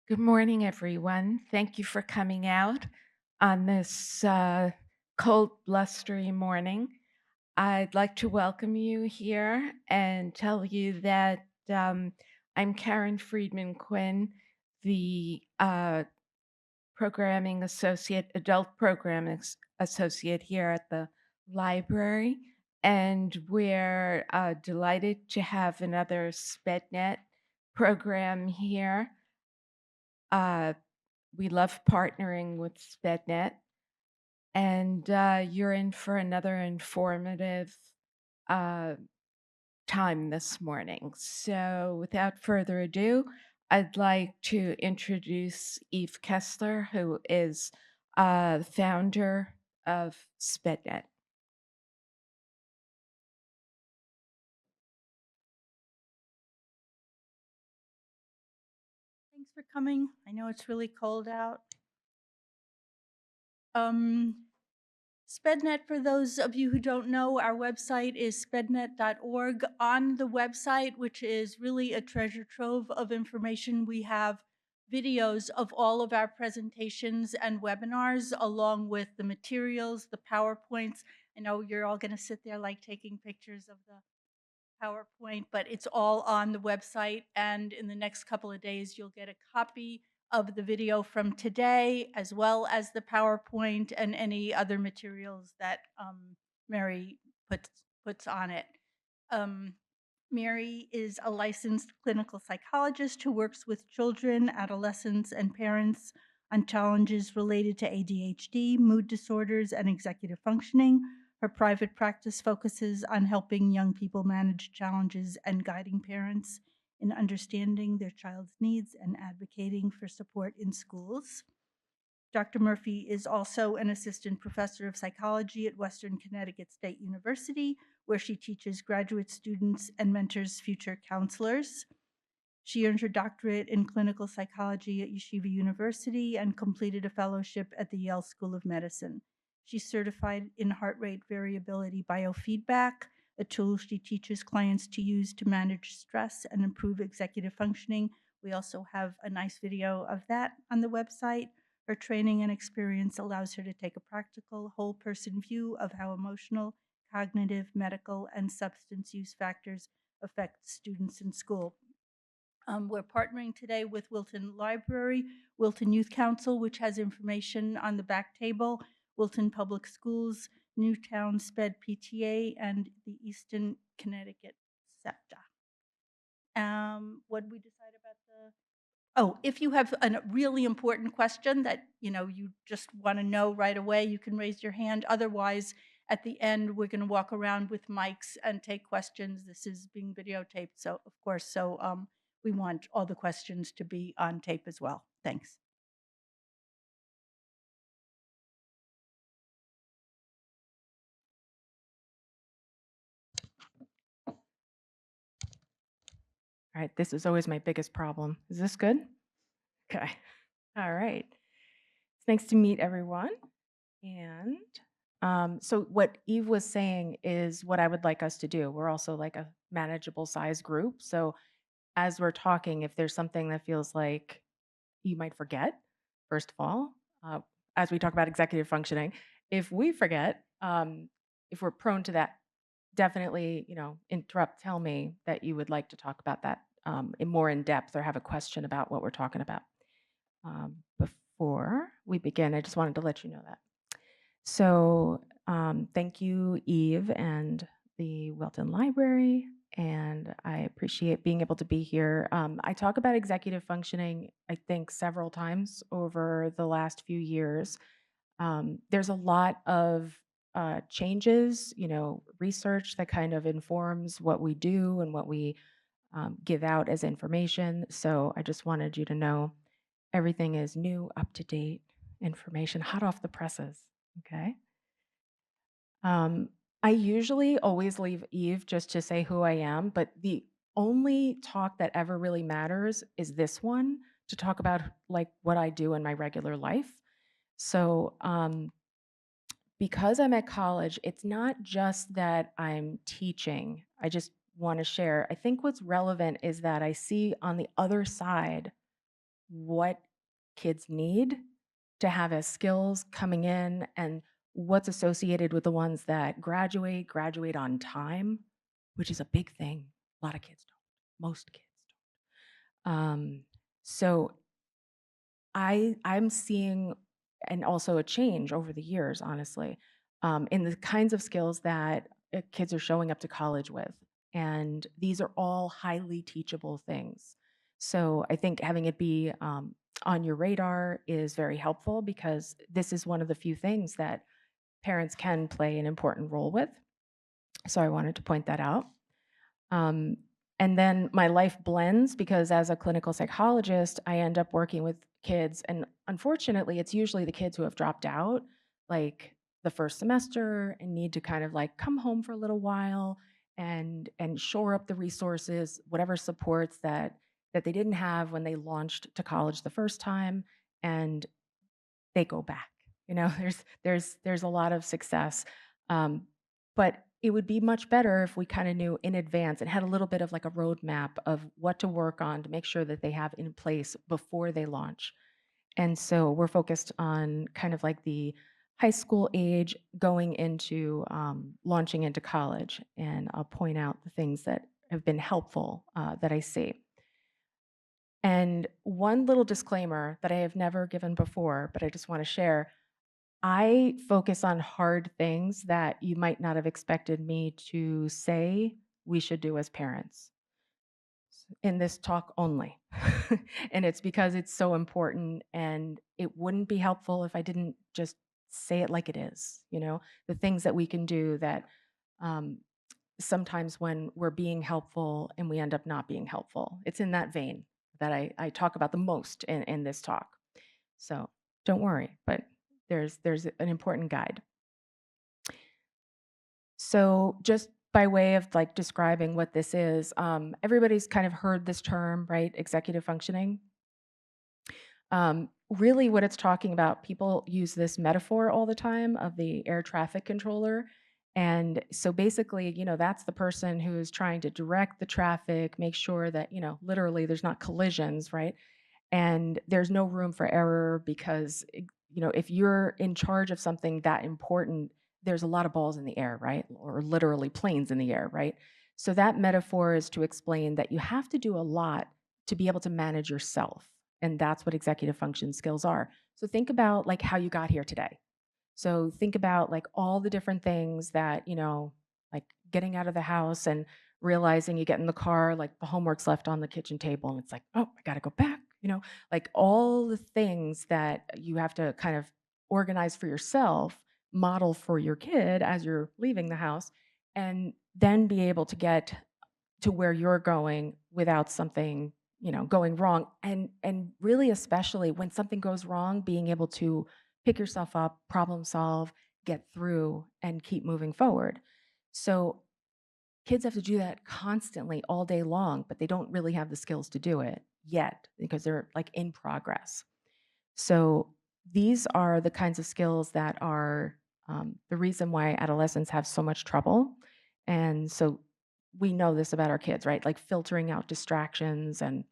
Good morning, everyone. Thank you for coming out on this cold, blustery morning. I'd like to welcome you here and tell you that I'm Karen Friedman Quinn, the programming associate, adult programming associate here at the library. And we're delighted to have another SPED NET program here. Uh, we love partnering with SPEDNet, and you're in for another informative uh, time this morning. So, without further ado, I'd like to introduce Eve Kessler, who is the founder of SPEDNet. Thanks for coming. I know it's really cold out. Um, SPEDNet, for those of you who don't know, our website is spednet.org. On the website, which is really a treasure trove of information, we have videos of all of our presentations and webinars, along with the materials, the PowerPoints. I know you're all going to sit there like taking pictures of the PowerPoint, but it's all on the website. And in the next couple of days, you'll get a copy of the video from today, as well as the PowerPoint and any other materials that Mary puts on it. Um, Mary is a licensed clinical psychologist who works with children, adolescents, and parents on challenges related to ADHD, mood disorders, and executive functioning. Her private practice focuses on helping young people manage challenges and guiding parents in understanding their child's needs and advocating for support in schools. Dr. Murphy is also an assistant professor of psychology at Western Connecticut State University, where she teaches graduate students and mentors future counselors. She earned her doctorate in clinical psychology at Yeshiva University and completed a fellowship at the Yale School of Medicine. She's certified in heart rate variability biofeedback, a tool she teaches clients to use to manage stress and improve executive functioning. We also have a nice video of that on the website. Her training and experience allows her to take a practical, whole person view of how emotional, cognitive, medical, and substance use factors affect students in school. We're partnering today with Wilton Library, Wilton Youth Council, which has information on the back table, Wilton Public Schools, Newtown SPED PTA, and the Eastern Connecticut SEPTA. What did we decide about the? Oh, if you have a really important question that you just want to know right away, you can raise your hand. Otherwise, at the end, we're going to walk around with mics and take questions. This is being videotaped, so of course, we want all the questions to be on tape as well. Thanks. All right, this is always my biggest problem. Is this good? Okay. All right. It's nice to meet everyone. And so, what Eve was saying is what I would like us to do. We're also like a manageable size group. So, as we're talking, if there's something that feels like you might forget, first of all, as we talk about executive functioning, if we forget, if we're prone to that, definitely, interrupt, tell me that you would like to talk about that in more in depth or have a question about what we're talking about. Before we begin, I just wanted to let you know that. So, thank you, Eve, and the Wilton Library, and I appreciate being able to be here. I talk about executive functioning, I think, several times over the last few years. There's a lot of changes, research that kind of informs what we do and what we give out as information. So, I just wanted you to know everything is new, up to date information, hot off the presses. Okay. Um, I usually always leave Eve just to say who I am, but the only talk that ever really matters is this one to talk about like what I do in my regular life. So, because I'm at college, it's not just that I'm teaching. I just want to share. I think what's relevant is that I see on the other side what kids need to have as skills coming in and what's associated with the ones that graduate on time, which is a big thing. A lot of kids don't. Most kids don't. So I'm seeing and also a change over the years, honestly, in the kinds of skills that kids are showing up to college with. And these are all highly teachable things. So I think having it be on your radar is very helpful because this is one of the few things that parents can play an important role with. So I wanted to point that out. Um, and then my life blends because as a clinical psychologist, I end up working with kids. And unfortunately, it's usually the kids who have dropped out, like the first semester, and need to kind of like come home for a little while and shore up the resources, whatever supports that they didn't have when they launched to college the first time, and they go back. You know, there's a lot of success, um, but it would be much better if we kind of knew in advance and had a little bit of like a roadmap of what to work on to make sure that they have in place before they launch. And so we're focused on kind of like the high school age going into launching into college, and I'll point out the things that have been helpful that I see. And one little disclaimer that I have never given before, but I just want to share, I focus on hard things that you might not have expected me to say we should do as parents in this talk only. And it's because it's so important and it wouldn't be helpful if I didn't just say it like it is, the things that we can do that um, sometimes when we're being helpful and we end up not being helpful. It's in that vein that I talk about the most in this talk. So don't worry, but there's an important guide. So just by way of like describing what this is, everybody's kind of heard this term, right? Executive functioning. Really, what it's talking about, people use this metaphor all the time of the air traffic controller. And so basically, that's the person who is trying to direct the traffic, make sure that, literally there's not collisions, right? And there's no room for error because if you're in charge of something that important, there's a lot of balls in the air, right? Or literally planes in the air, right? So that metaphor is to explain that you have to do a lot to be able to manage yourself, and that's what executive function skills are. So think about like how you got here today. So think about like all the different things that, like getting out of the house and realizing you get in the car, like the homework's left on the kitchen table and it's like, oh, I got to go back, like all the things that you have to kind of organize for yourself, model for your kid as you're leaving the house, and then be able to get to where you're going without something, going wrong. And really, especially when something goes wrong, being able to pick yourself up, problem solve, get through, and keep moving forward. So kids have to do that constantly all day long, but they don't really have the skills to do it yet because they're like in progress. So these are the kinds of skills that are the reason why adolescents have so much trouble. And so we know this about our kids, right? Like filtering out distractions and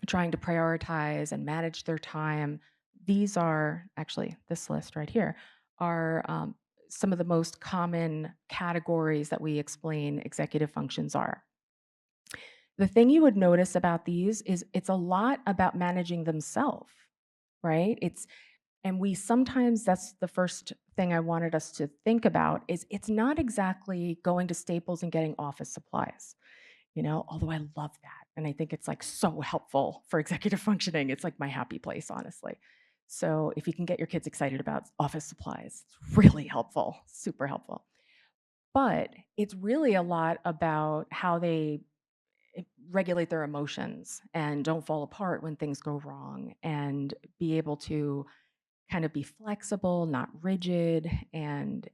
trying to prioritize and manage their time. These are actually, this list right here are some of the most common categories that we explain executive functions are. The thing you would notice about these is it's a lot about managing themselves, right? And we sometimes, that's the first thing I wanted us to think about, is it's not exactly going to Staples and getting office supplies, although I love that. And I think it's like so helpful for executive functioning. It's like my happy place, honestly. So if you can get your kids excited about office supplies, it's really helpful, super helpful. But it's really a lot about how they regulate their emotions and don't fall apart when things go wrong and be able to kind of be flexible, not rigid, and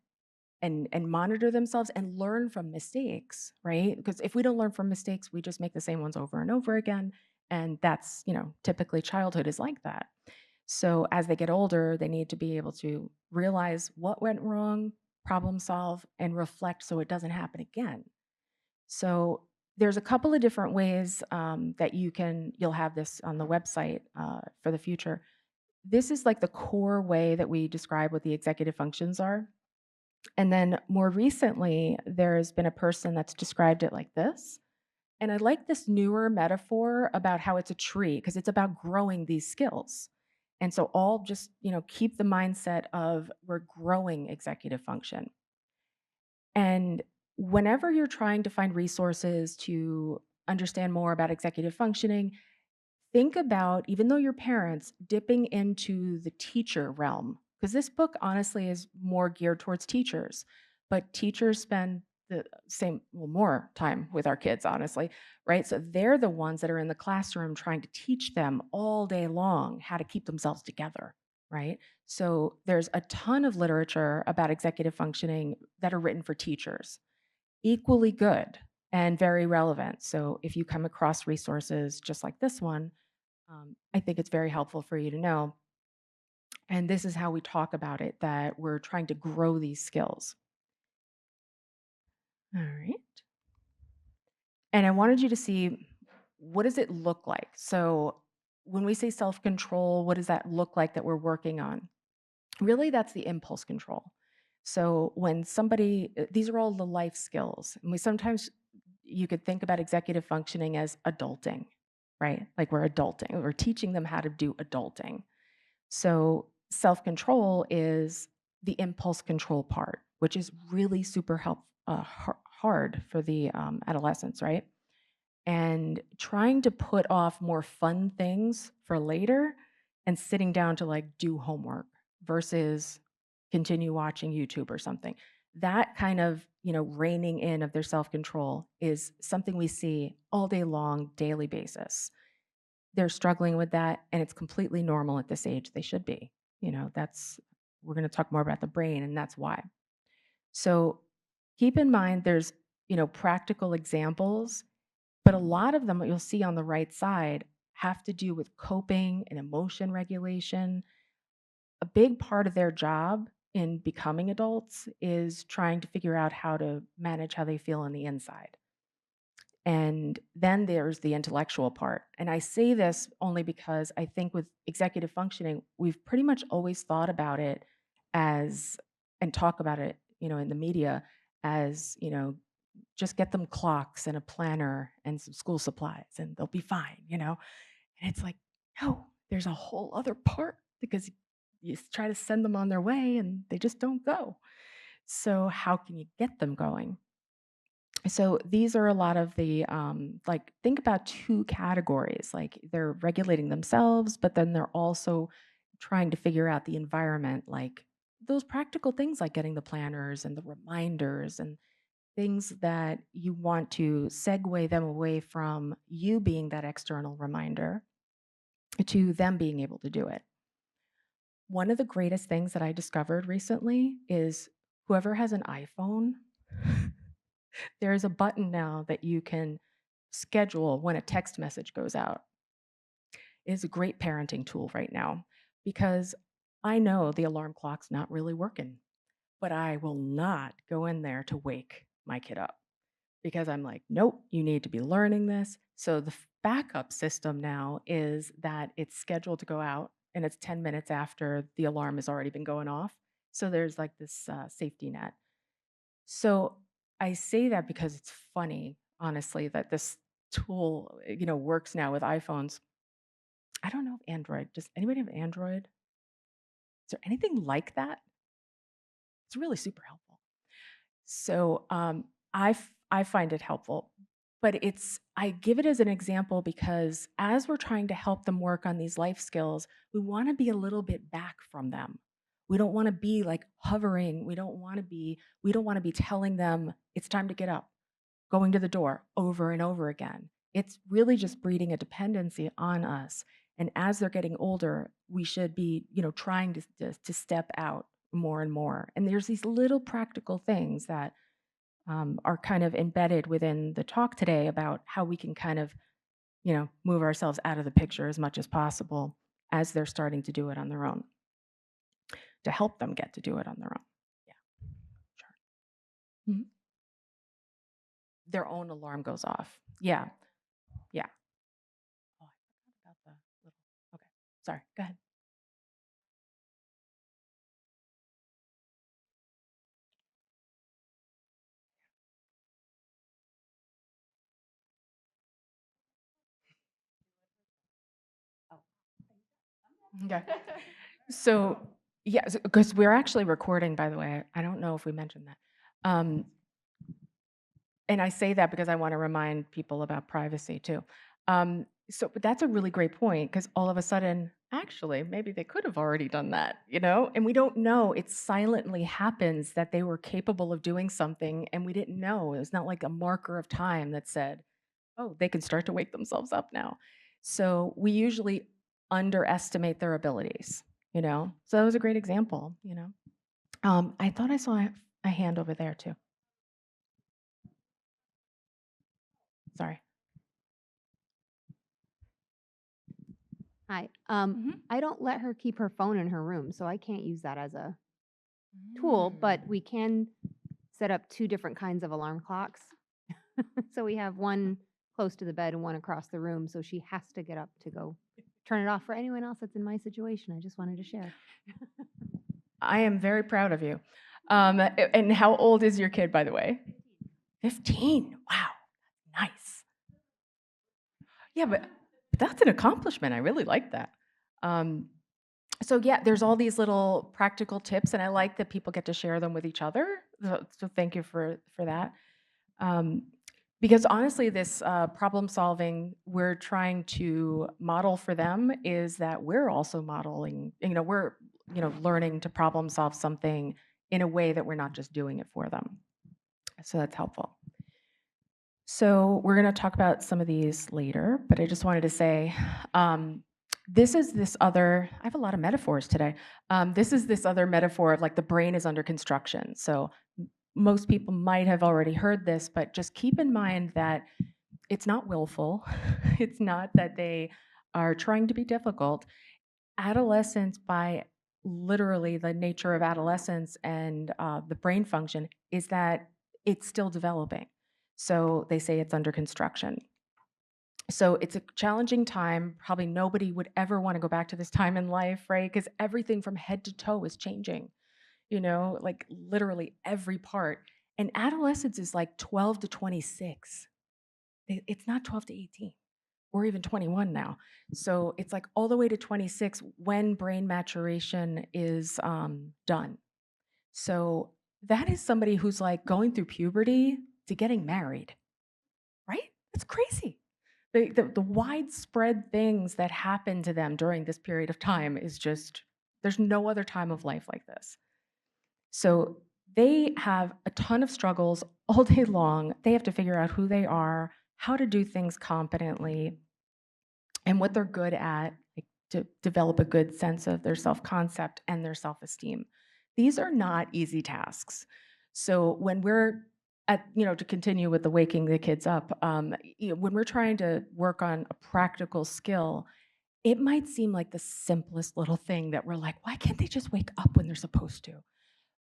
monitor themselves and learn from mistakes, right? Because if we don't learn from mistakes, we just make the same ones over and over again. And that's, typically childhood is like that. So as they get older, they need to be able to realize what went wrong, problem solve, and reflect so it doesn't happen again. So There's a couple of different ways that you'll have this on the website for the future. This is like the core way that we describe what the executive functions are. And then more recently, there's been a person that's described it like this. And I like this newer metaphor about how it's a tree because it's about growing these skills. And so all just, keep the mindset of we're growing executive function. And whenever you're trying to find resources to understand more about executive functioning, think about, even though you're parents, dipping into the teacher realm. Because this book honestly is more geared towards teachers, but teachers spend the same, well, more time with our kids, honestly, right? So they're the ones that are in the classroom trying to teach them all day long how to keep themselves together, right? So there's a ton of literature about executive functioning that are written for teachers, equally good and very relevant. So if you come across resources just like this one, I think it's very helpful for you to know. And this is how we talk about it, that we're trying to grow these skills. All right. And I wanted you to see, what does it look like? So when we say self-control, what does that look like that we're working on? Really, that's the impulse control. So when somebody, these are all the life skills. And we sometimes, you could think about executive functioning as adulting, right? Like we're adulting, we're teaching them how to do adulting. So self control is the impulse control part, which is really super hard for the adolescents, right? And trying to put off more fun things for later and sitting down to like do homework versus continue watching YouTube or something. That kind of, reining in of their self control is something we see all day long, daily basis. They're struggling with that, and it's completely normal at this age. They should be. That's, we're going to talk more about the brain, and that's why. So keep in mind there's, practical examples, but a lot of them, what you'll see on the right side, have to do with coping and emotion regulation. A big part of their job in becoming adults is trying to figure out how to manage how they feel on the inside. And then there's the intellectual part. And I say this only because I think with executive functioning, we've pretty much always thought about it as, and talk about it, in the media as, just get them clocks and a planner and some school supplies and they'll be fine. And it's like, no, there's a whole other part because you try to send them on their way and they just don't go. So, how can you get them going? So these are a lot of the like, think about two categories. Like they're regulating themselves, but then they're also trying to figure out the environment, like those practical things like getting the planners and the reminders and things that you want to segue them away from you being that external reminder to them being able to do it. One of the greatest things that I discovered recently is whoever has an iPhone, there's a button now that you can schedule when a text message goes out. It is a great parenting tool right now because I know the alarm clock's not really working, but I will not go in there to wake my kid up because I'm like, nope, you need to be learning this. So the backup system now is that it's scheduled to go out and it's 10 minutes after the alarm has already been going off. So there's like this safety net. So I say that because it's funny, honestly, that this tool, works now with iPhones. I don't know if Android, does anybody have Android? Is there anything like that? It's really super helpful. So I find it helpful, but I give it as an example because as we're trying to help them work on these life skills, we want to be a little bit back from them. We don't want to be like hovering. We don't want to be telling them it's time to get up, going to the door over and over again. It's really just breeding a dependency on us. And as they're getting older, we should be, trying to step out more and more. And there's these little practical things that are kind of embedded within the talk today about how we can kind of, move ourselves out of the picture as much as possible as they're starting to do it on their own, to help them get to do it on their own. Yeah, sure. Mhm. their own alarm goes off. Yeah, yeah. Oh, I forgot about the little. Okay, sorry. Go ahead. Okay. So yeah, because we're actually recording, by the way. I don't know if we mentioned that. And I say that because I want to remind people about privacy too. But that's a really great point because all of a sudden, actually, maybe they could have already done that, and we don't know. It silently happens that they were capable of doing something and we didn't know. It was not like a marker of time that said, oh, they can start to wake themselves up now. So we usually underestimate their abilities. So that was a great example. I thought I saw a hand over there too. Sorry. Hi. Mhm. I don't let her keep her phone in her room, so I can't use that as a tool, but we can set up two different kinds of alarm clocks. So we have one close to the bed and one across the room, so she has to get up to go turn it off for anyone else that's in my situation. I just wanted to share. I am very proud of you. And how old is your kid, by the way? 15. Wow. Nice. Yeah, but that's an accomplishment. I really like that. Um, so yeah, there's all these little practical tips, and I like that people get to share them with each other. So thank you for that. Um, because honestly, this problem solving we're trying to model for them is that we're also modeling. We're learning to problem solve something in a way that we're not just doing it for them. So that's helpful. So we're going to talk about some of these later, but I just wanted to say this is this other, I have a lot of metaphors today. This is this other metaphor of like the brain is under construction. So most people might have already heard this, but just keep in mind that it's not willful. It's not that they are trying to be difficult. Adolescence, by literally the nature of adolescence and the brain function, is that it's still developing. So they say it's under construction. So it's a challenging time. Probably nobody would ever want to go back to this time in life, right? Because everything from head to toe is changing, like literally every part. And adolescence is like 12 to 26. It's not 12 to 18 or even 21 now. So it's like all the way to 26 when brain maturation is done. So that is somebody who's like going through puberty to getting married, right? It's crazy. The widespread things that happen to them during this period of time is just, there's no other time of life like this. So they have a ton of struggles all day long. They have to figure out who they are, how to do things competently, and what they're good at, like to develop a good sense of their self-concept and their self-esteem. These are not easy tasks. So when we're to continue with the waking the kids up, when we're trying to work on a practical skill, it might seem like the simplest little thing that we're like, why can't they just wake up when they're supposed to?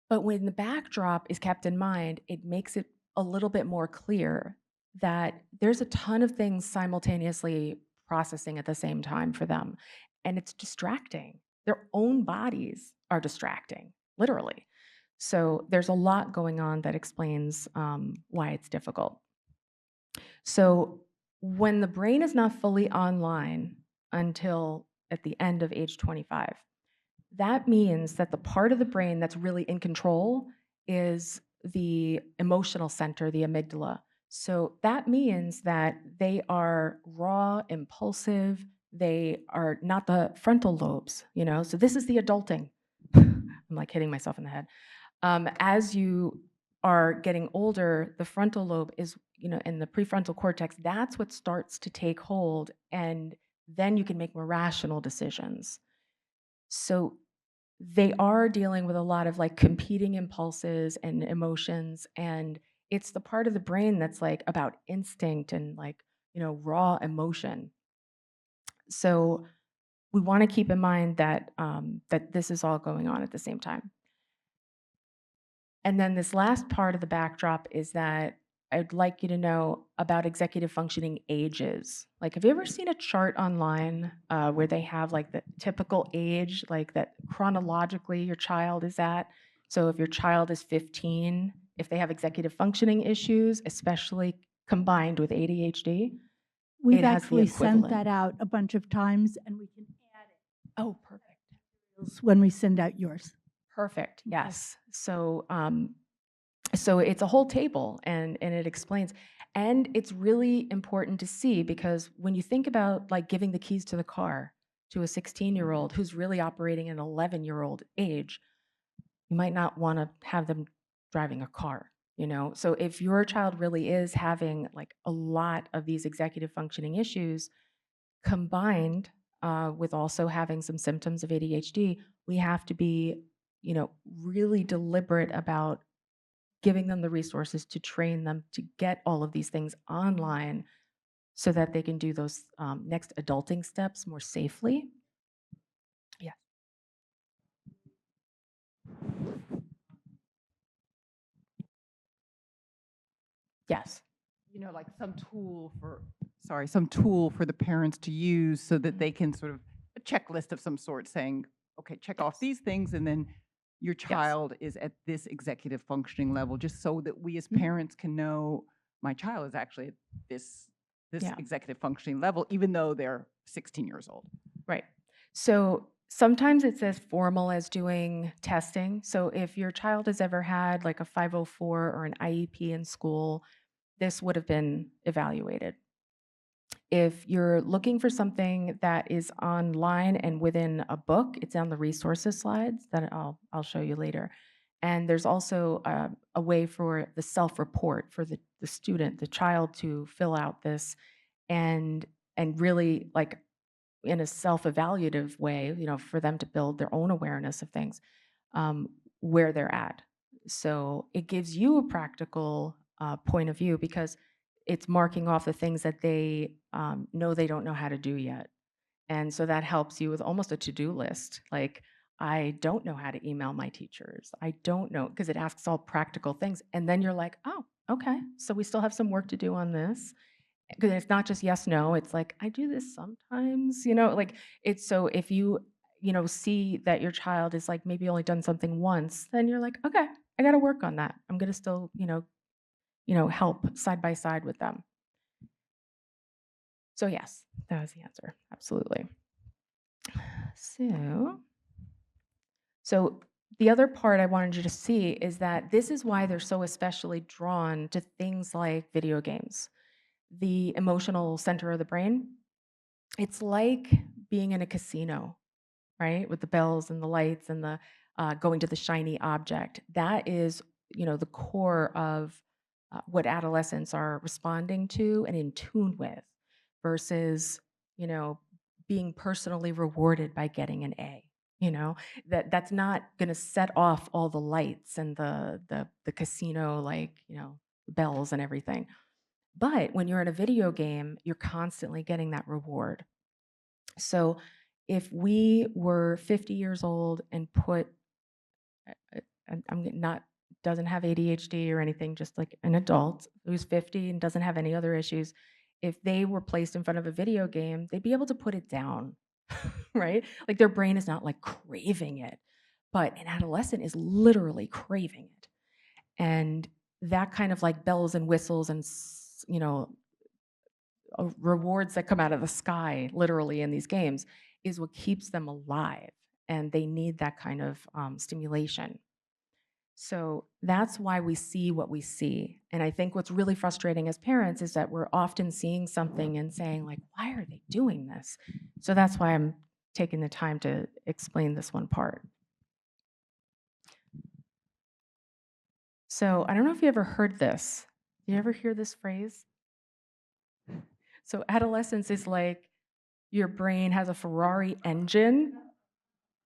But when the backdrop is kept in mind, it makes it a little bit more clear that there's a ton of things simultaneously processing at the same time for them. And it's distracting. Their own bodies are distracting, literally. So there's a lot going on that explains why it's difficult. So when the brain is not fully online until at the end of age 25, that means that the part of the brain that's really in control is the emotional center, the amygdala. So that means that they are raw, impulsive. They are not the frontal lobes. So this is the adulting. I'm like hitting myself in the head. As you are getting older, the frontal lobe is, and the prefrontal cortex, that's what starts to take hold. And then you can make more rational decisions. So they are dealing with a lot of like competing impulses and emotions, and it's the part of the brain that's like about instinct and like raw emotion. So we want to keep in mind that that this is all going on at the same time. And then this last part of the backdrop is that I'd like you to know about executive functioning ages. Like, have you ever seen a chart online where they have like the typical age, like that chronologically your child is at? So if your child is 15, if they have executive functioning issues, especially combined with ADHD, We've it has the actually sent equivalent. that out a bunch of times, and we can add Oh, perfect. it when we send out yours. Perfect. Okay. Yes. So it's a whole table and it explains. And it's really important to see because when you think about like giving the keys to the car to a 16-year-old who's really operating an 11-year-old age, you might not want to have them driving a car, you know? So if your child really is having like a lot of these executive functioning issues combined with also having some symptoms of ADHD, we have to be, really deliberate about giving them the resources to train them to get all of these things online so that they can do those next adulting steps more safely. Yeah. Yes. Like some tool for the parents to use so that they can sort of a checklist of some sort saying, okay, check off Yes. these things, and then your Yes. child is at this executive functioning level, just so that we as Mhm. parents can know my child is actually at this Yeah. executive functioning level, even though they're 16 years old. Right. So sometimes it's as formal as doing testing. So if your child has ever had like a 504 or an IEP in school, this would have been evaluated. If you're looking for something that is online and within a book, it's on the resources slides that I'll show you later. And there's also a way for the self-report for the student, the child to fill out this and really like in a self-evaluative way, for them to build their own awareness of things, where they're at. So it gives you a practical point of view because it's marking off the things that they know they don't know how to do yet. And so that helps you with almost a to-do list. Like, I don't know how to email my teachers. I don't know, because it asks all practical things. And then you're like, oh, okay. So we still have some work to do on this. Because it's not just yes, no. It's like, I do this sometimes, like it's so if you, see that your child is like maybe only done something once, then you're like, okay, I got to work on that. I'm going to still, help side by side with them. So yes, that was the answer. Absolutely. So the other part I wanted you to see is that this is why they're so especially drawn to things like video games. The emotional center of the brain, it's like being in a casino, right? With the bells and the lights and the going to the shiny object. That is, the core of what adolescents are responding to and in tune with versus, you know, being personally rewarded by getting an A. That's not going to set off all the lights and the casino like, bells and everything. But when you're in a video game, you're constantly getting that reward. So if we were 50 years old and put, I'm not, doesn't have ADHD or anything, just like an adult who's 50 and doesn't have any other issues, if they were placed in front of a video game, they'd be able to put it down, right? Like their brain is not like craving it, but an adolescent is literally craving it. And that kind of like bells and whistles and, rewards that come out of the sky, literally in these games, is what keeps them alive. And they need that kind of stimulation. So that's why we see what we see. And I think what's really frustrating as parents is that we're often seeing something and saying, like, why are they doing this? So that's why I'm taking the time to explain this one part. So I don't know if you ever heard this. You ever hear this phrase? So adolescence is like your brain has a Ferrari engine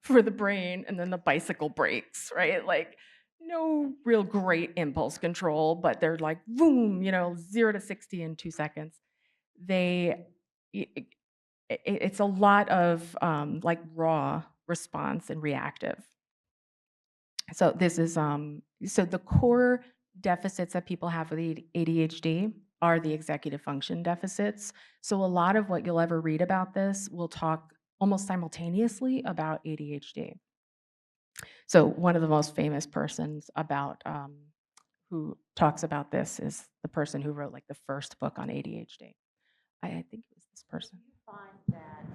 for the brain and then the bicycle brakes, right? Like no real great impulse control, but they're like boom, 0 to 60 in 2 seconds. They it, it's a lot of like raw response and reactive. So this is so the core deficits that people have with ADHD are the executive function deficits. So a lot of what you'll ever read about this will talk almost simultaneously about ADHD. So one of the most famous persons about who talks about this is the person who wrote like the first book on ADHD. I think it was this person. You find that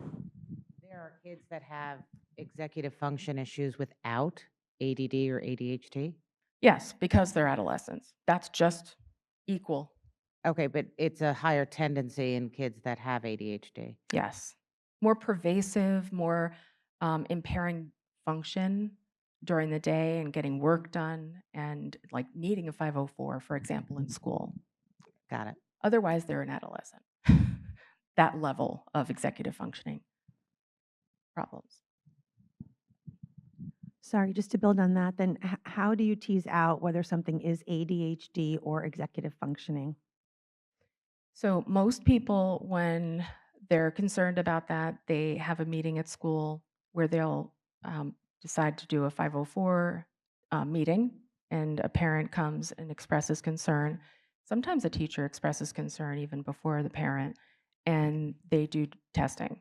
there are kids that have executive function issues without ADD or ADHD? Yes, because they're adolescents. That's just equal. Okay, but it's a higher tendency in kids that have ADHD. Yes. More pervasive, more impairing function during the day and getting work done and like needing a 504, for example, in school. Got it. Otherwise, they're an adolescent. That level of executive functioning problems. Sorry, just to build on that, then how do you tease out whether something is ADHD or executive functioning? So most people, when they're concerned about that, they have a meeting at school where they'll decide to do a 504 meeting, and a parent comes and expresses concern. Sometimes a teacher expresses concern even before the parent, and they do testing.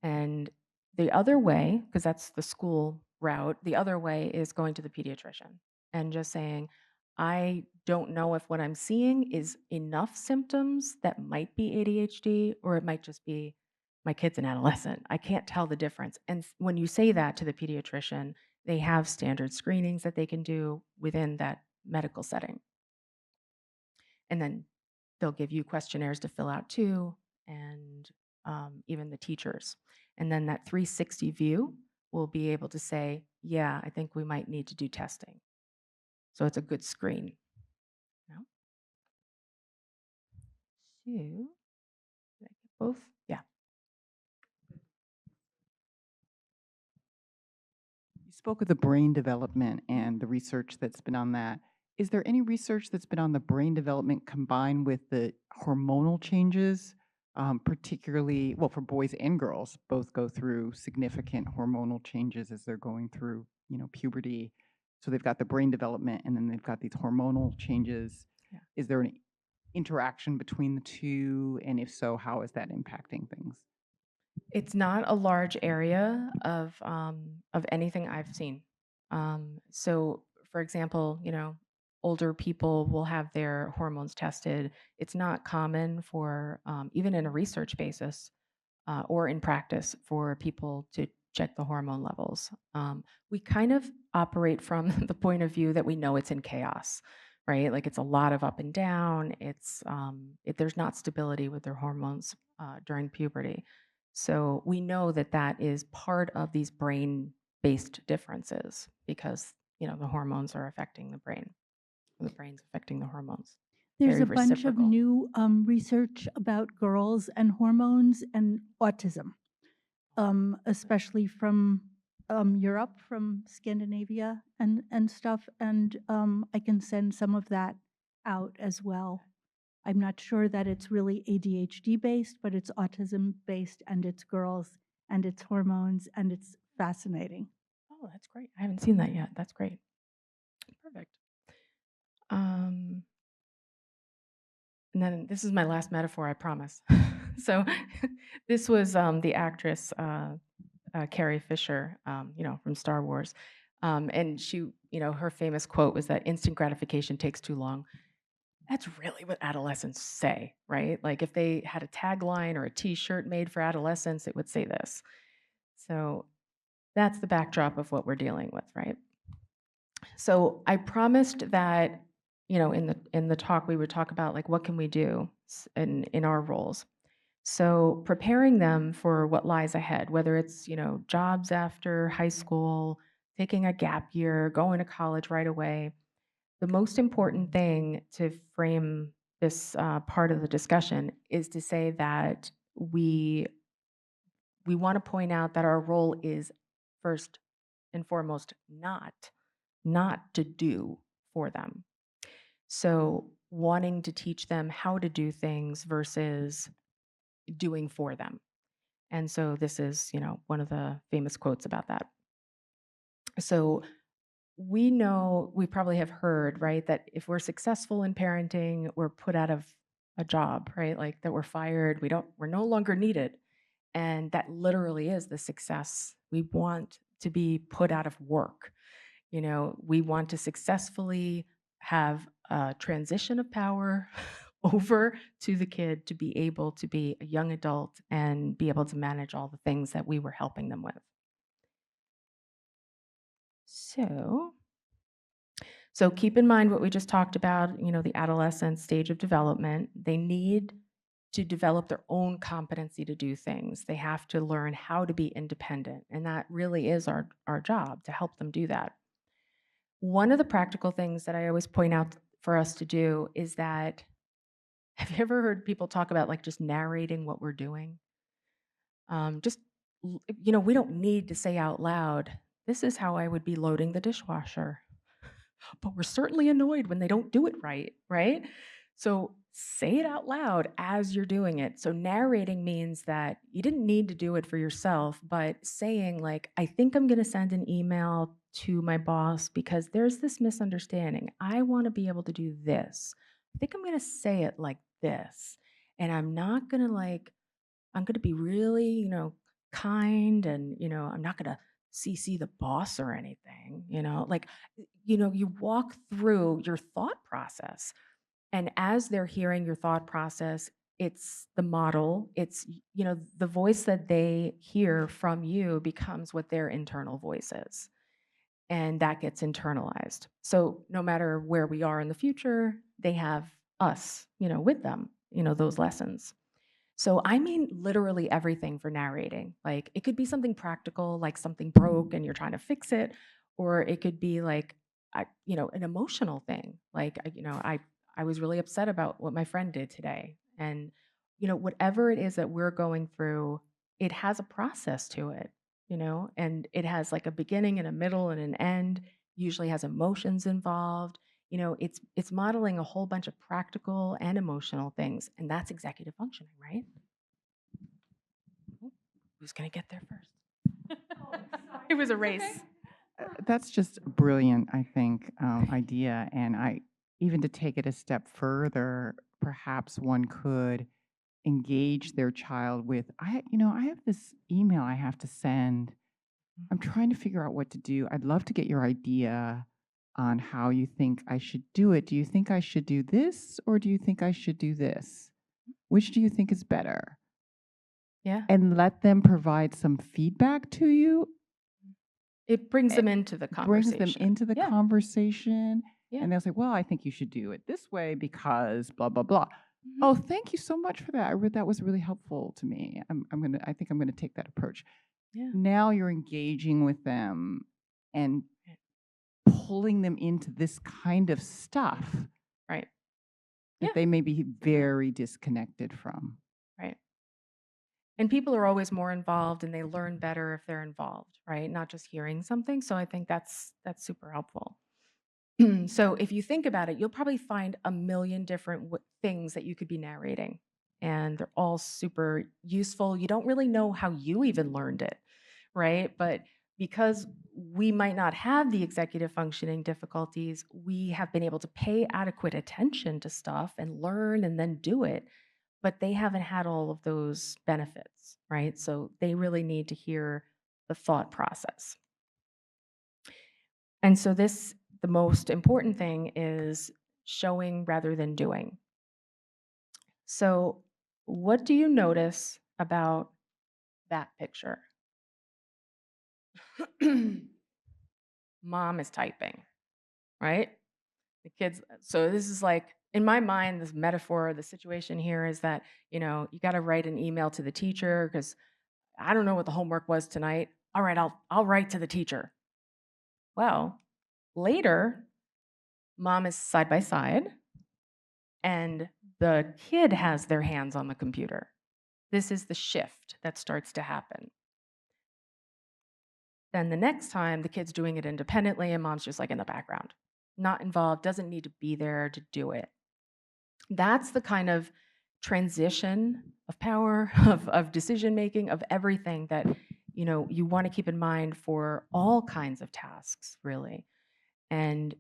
And the other way, because that's the school route, the other way is going to the pediatrician and just saying, I don't know if what I'm seeing is enough symptoms that might be ADHD, or it might just be my kid's an adolescent. I can't tell the difference. And when you say that to the pediatrician, they have standard screenings that they can do within that medical setting. And then they'll give you questionnaires to fill out too, and even the teachers. And then that 360 view will be able to say, yeah, I think we might need to do testing. So it's a good screen. No? So, did I get both? Yeah. You spoke of the brain development and the research that's been on that. Is there any research that's been on the brain development combined with the hormonal changes, particularly, well, for boys and girls, both go through significant hormonal changes as they're going through, puberty. So they've got the brain development and then they've got these hormonal changes. Yeah. Is there an interaction between the two? And if so, how is that impacting things? It's not a large area of anything I've seen. So, for example, older people will have their hormones tested. It's not common for even in a research basis or in practice for people to check the hormone levels. We kind of operate from the point of view that we know it's in chaos, right? Like it's a lot of up and down. It's there's not stability with their hormones during puberty. So we know that that is part of these brain-based differences because the hormones are affecting the brain. The brain's affecting the hormones. There's Very a bunch of reciprocal. new research about girls and hormones and autism, especially from Europe, from Scandinavia and stuff. And I can send some of that out as well. I'm not sure that it's really ADHD based, but it's autism based, and it's girls and it's hormones, and it's fascinating. Oh, that's great. I haven't seen that yet. That's great. Perfect. And then this is my last metaphor, I promise. So this was the actress Carrie Fisher, from Star Wars. And she, her famous quote was that instant gratification takes too long. That's really what adolescents say, right? Like if they had a tagline or a t-shirt made for adolescents, it would say this. So that's the backdrop of what we're dealing with, right? So I promised that, in the talk we would talk about like what can we do in our roles. So preparing them for what lies ahead, whether it's, jobs after high school, taking a gap year, going to college right away. The most important thing to frame this part of the discussion is to say that we want to point out that our role is first and foremost not to do for them. So wanting to teach them how to do things versus doing for them. And so this is, one of the famous quotes about that. So we know, we probably have heard, right, that if we're successful in parenting, we're put out of a job, right? Like that we're fired, we're no longer needed. And that literally is the success. We want to be put out of work. You know, we want to successfully have a transition of power over to the kid to be able to be a young adult and be able to manage all the things that we were helping them with. So keep in mind what we just talked about, you know, the adolescent stage of development. They need to develop their own competency to do things. They have to learn how to be independent. And that really is our job to help them do that. One of the practical things that I always point out for us to do is that, have you ever heard people talk about like just narrating what we're doing? You know, we don't need to say out loud, this is how I would be loading the dishwasher. But we're certainly annoyed when they don't do it right, right? So say it out loud as you're doing it. So narrating means that you didn't need to do it for yourself, but saying, like, I think I'm going to send an email to my boss because there's this misunderstanding. I want to be able to do this. I think I'm going to say it like this. And I'm not going to I'm going to be really, you know, kind and, you know, I'm not going to CC the boss or anything, you know, like, you know, you walk through your thought process. And as they're hearing your thought process, it's the model, you know, the voice that they hear from you becomes what their internal voice is. And that gets internalized. So no matter where we are in the future, they have us, you know, with them, you know, those lessons. So I mean literally everything for narrating. Like it could be something practical, like something broke and you're trying to fix it, or it could be like, you know, an emotional thing. Like, you know, I was really upset about what my friend did today, and you know, whatever it is that we're going through, it has a process to it, you know, and it has like a beginning and a middle and an end. Usually has emotions involved. You know, it's modeling a whole bunch of practical and emotional things, and that's executive functioning, right? Ooh, who's gonna get there first? It was a race. That's just a brilliant, I think, idea. And even to take it a step further, perhaps one could engage their child with, I have this email I have to send. I'm trying to figure out what to do. I'd love to get your idea on how you think I should do it. Do you think I should do this or do you think I should do this? Which do you think is better? Yeah, And let them provide some feedback to you. it brings them into the Brings conversation. them into the Yeah. conversation. Yeah. And they'll say, well, I think you should do it this way because blah, blah, blah. Mhm. Oh, thank you so much for that. That was really helpful to me. I think I'm gonna take that approach. Yeah. Now you're engaging with them and pulling them into this kind of stuff Right. that Yeah. they may be very disconnected from. Right. And people are always more involved and they learn better if they're involved, right? Not just hearing something. So I think that's super helpful. So if you think about it, you'll probably find a million different things that you could be narrating, and they're all super useful. You don't really know how you even learned it, right? But because we might not have the executive functioning difficulties, we have been able to pay adequate attention to stuff and learn and then do it. But they haven't had all of those benefits, right? So they really need to hear the thought process. And so the most important thing is showing rather than doing. So what do you notice about that picture? Mom is typing, right? The kids, so this is like, in my mind, this metaphor, the situation here is that, you know, you got to write an email to the teacher because I don't know what the homework was tonight. All right, I'll write to the teacher. Well, later, mom is side by side and the kid has their hands on the computer. This is the shift that starts to happen. Then the next time, the kid's doing it independently and mom's just like in the background, not involved, doesn't need to be there to do it. That's the kind of transition of power, of decision making, of everything that, you know, you want to keep in mind for all kinds of tasks, really. And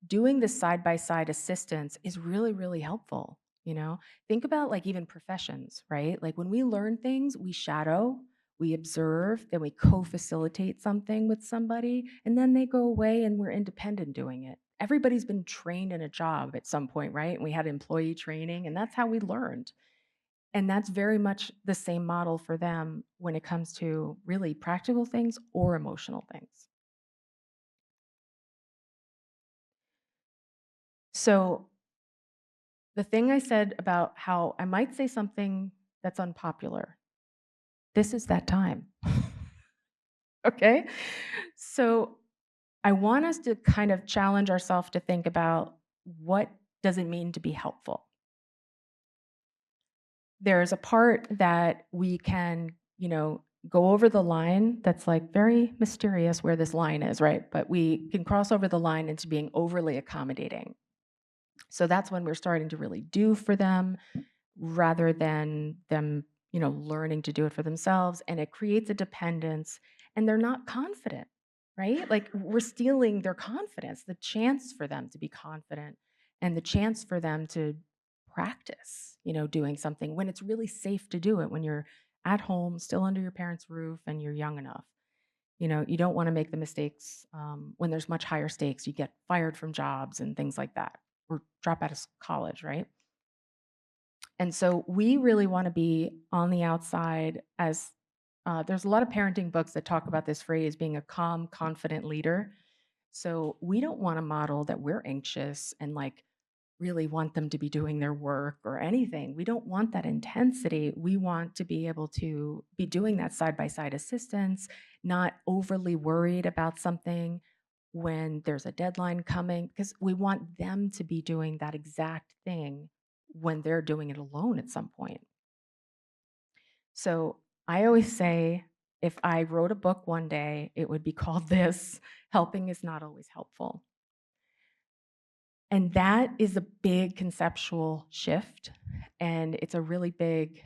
doing this side-by-side assistance is really, really helpful, you know? Think about, like, even professions, right? Like, when we learn things, we shadow, we observe, then we co-facilitate something with somebody, and then they go away and we're independent doing it. Everybody's been trained in a job at some point, right? And we had employee training, and that's how we learned. And that's very much the same model for them when it comes to really practical things or emotional things. So the thing I said about how I might say something that's unpopular, this is that time. Okay? So I want us to kind of challenge ourselves to think about, what does it mean to be helpful? There's a part that we can, go over the line that's like very mysterious where this line is, right? But we can cross over the line into being overly accommodating. So that's when we're starting to really do for them rather than them, learning to do it for themselves. And it creates a dependence and they're not confident, right? Like, we're stealing their confidence, the chance for them to be confident and the chance for them to practice, doing something when it's really safe to do it, when you're at home, still under your parents' roof and you're young enough. You don't want to make the mistakes when there's much higher stakes. You get fired from jobs and things like that, or drop out of college, right? And so we really want to be on the outside as there's a lot of parenting books that talk about this phrase being a calm, confident leader. So we don't want to model that we're anxious and like really want them to be doing their work or anything. We don't want that intensity. We want to be able to be doing that side by side assistance, not overly worried about something when there's a deadline coming, because we want them to be doing that exact thing when they're doing it alone at some point. So I always say, if I wrote a book one day, it would be called this: Helping is Not Always Helpful. And that is a big conceptual shift. And it's a really big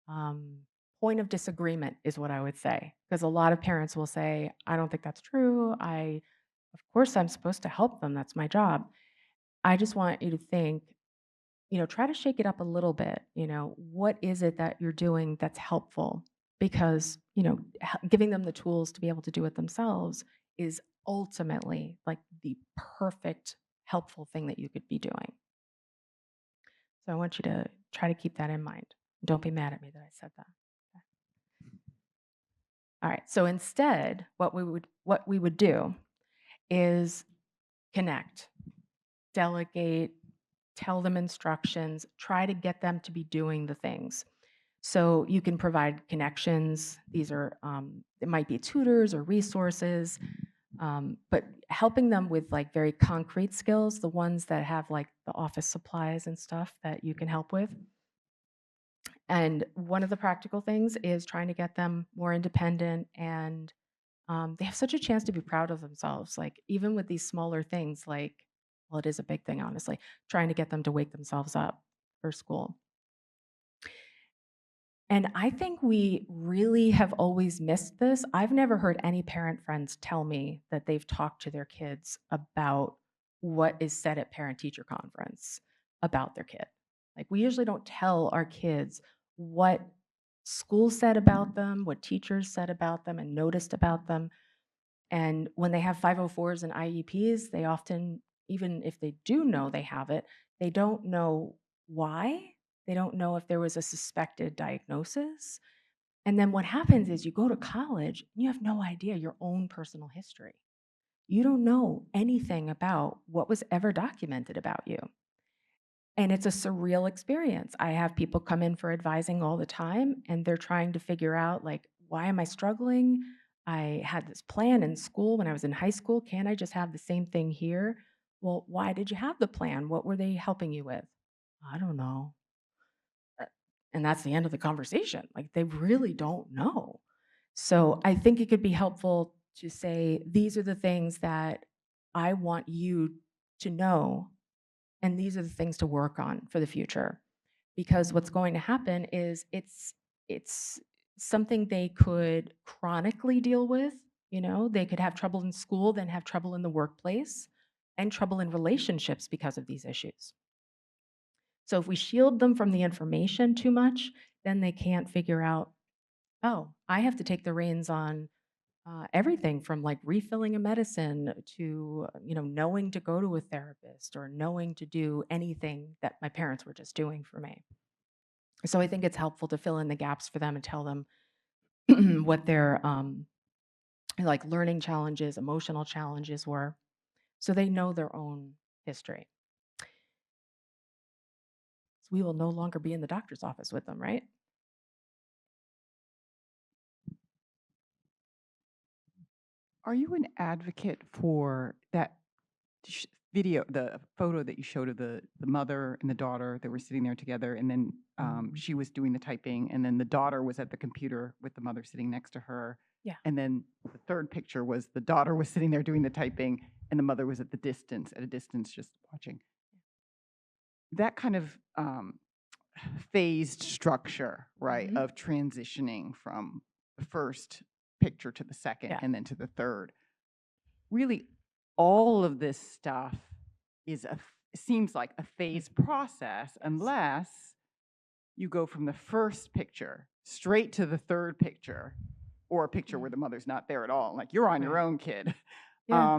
um, point of disagreement, is what I would say. Because a lot of parents will say, I don't think that's true. Of course, I'm supposed to help them. That's my job. I just want you to think, try to shake it up a little bit. What is it that you're doing that's helpful? Because, giving them the tools to be able to do it themselves is ultimately like the perfect helpful thing that you could be doing. So I want you to try to keep that in mind. Don't be mad at me that I said that. Okay. All right. So instead, what we would do is connect, delegate, tell them instructions, try to get them to be doing the things. So you can provide connections. These are, it might be tutors or resources, but helping them with like very concrete skills, the ones that have like the office supplies and stuff that you can help with. And one of the practical things is trying to get them more independent, and they have such a chance to be proud of themselves. Like, even with these smaller things, like, well, it is a big thing, honestly, trying to get them to wake themselves up for school. And I think we really have always missed this. I've never heard any parent friends tell me that they've talked to their kids about what is said at parent teacher conference about their kid. Like, we usually don't tell our kids what school said about them, what teachers said about them and noticed about them. And when they have 504s and IEPs, they often, even if they do know they have it, they don't know why. They don't know if there was a suspected diagnosis. And then what happens is you go to college and you have no idea your own personal history. You don't know anything about what was ever documented about you. And it's a surreal experience. I have people come in for advising all the time, and they're trying to figure out, like, why am I struggling? I had this plan in school when I was in high school. Can't I just have the same thing here? Well, why did you have the plan? What were they helping you with? I don't know. And that's the end of the conversation. Like, they really don't know. So I think it could be helpful to say, these are the things that I want you to know, and these are the things to work on for the future. Because what's going to happen is it's something they could chronically deal with, They could have trouble in school, then have trouble in the workplace, and trouble in relationships because of these issues. So if we shield them from the information too much, then they can't figure out, oh, I have to take the reins on everything from like refilling a medicine to, knowing to go to a therapist or knowing to do anything that my parents were just doing for me. So I think it's helpful to fill in the gaps for them and tell them what their like learning challenges, emotional challenges were, so they know their own history. So we will no longer be in the doctor's office with them, right? Are you an advocate for that video, the photo that you showed of the mother and the daughter that were sitting there together, and then she was doing the typing, and then the daughter was at the computer with the mother sitting next to her. Yeah. And then the third picture was the daughter was sitting there doing the typing, and the mother was at a distance, just watching. That kind of phased structure, right, Mhm. of transitioning from the first picture to the second Yeah. and then to the third. Really, all of this stuff seems like a phased process unless you go from the first picture straight to the third picture, or a picture where the mother's not there at all. Like, you're on your Right. own, kid. Yeah.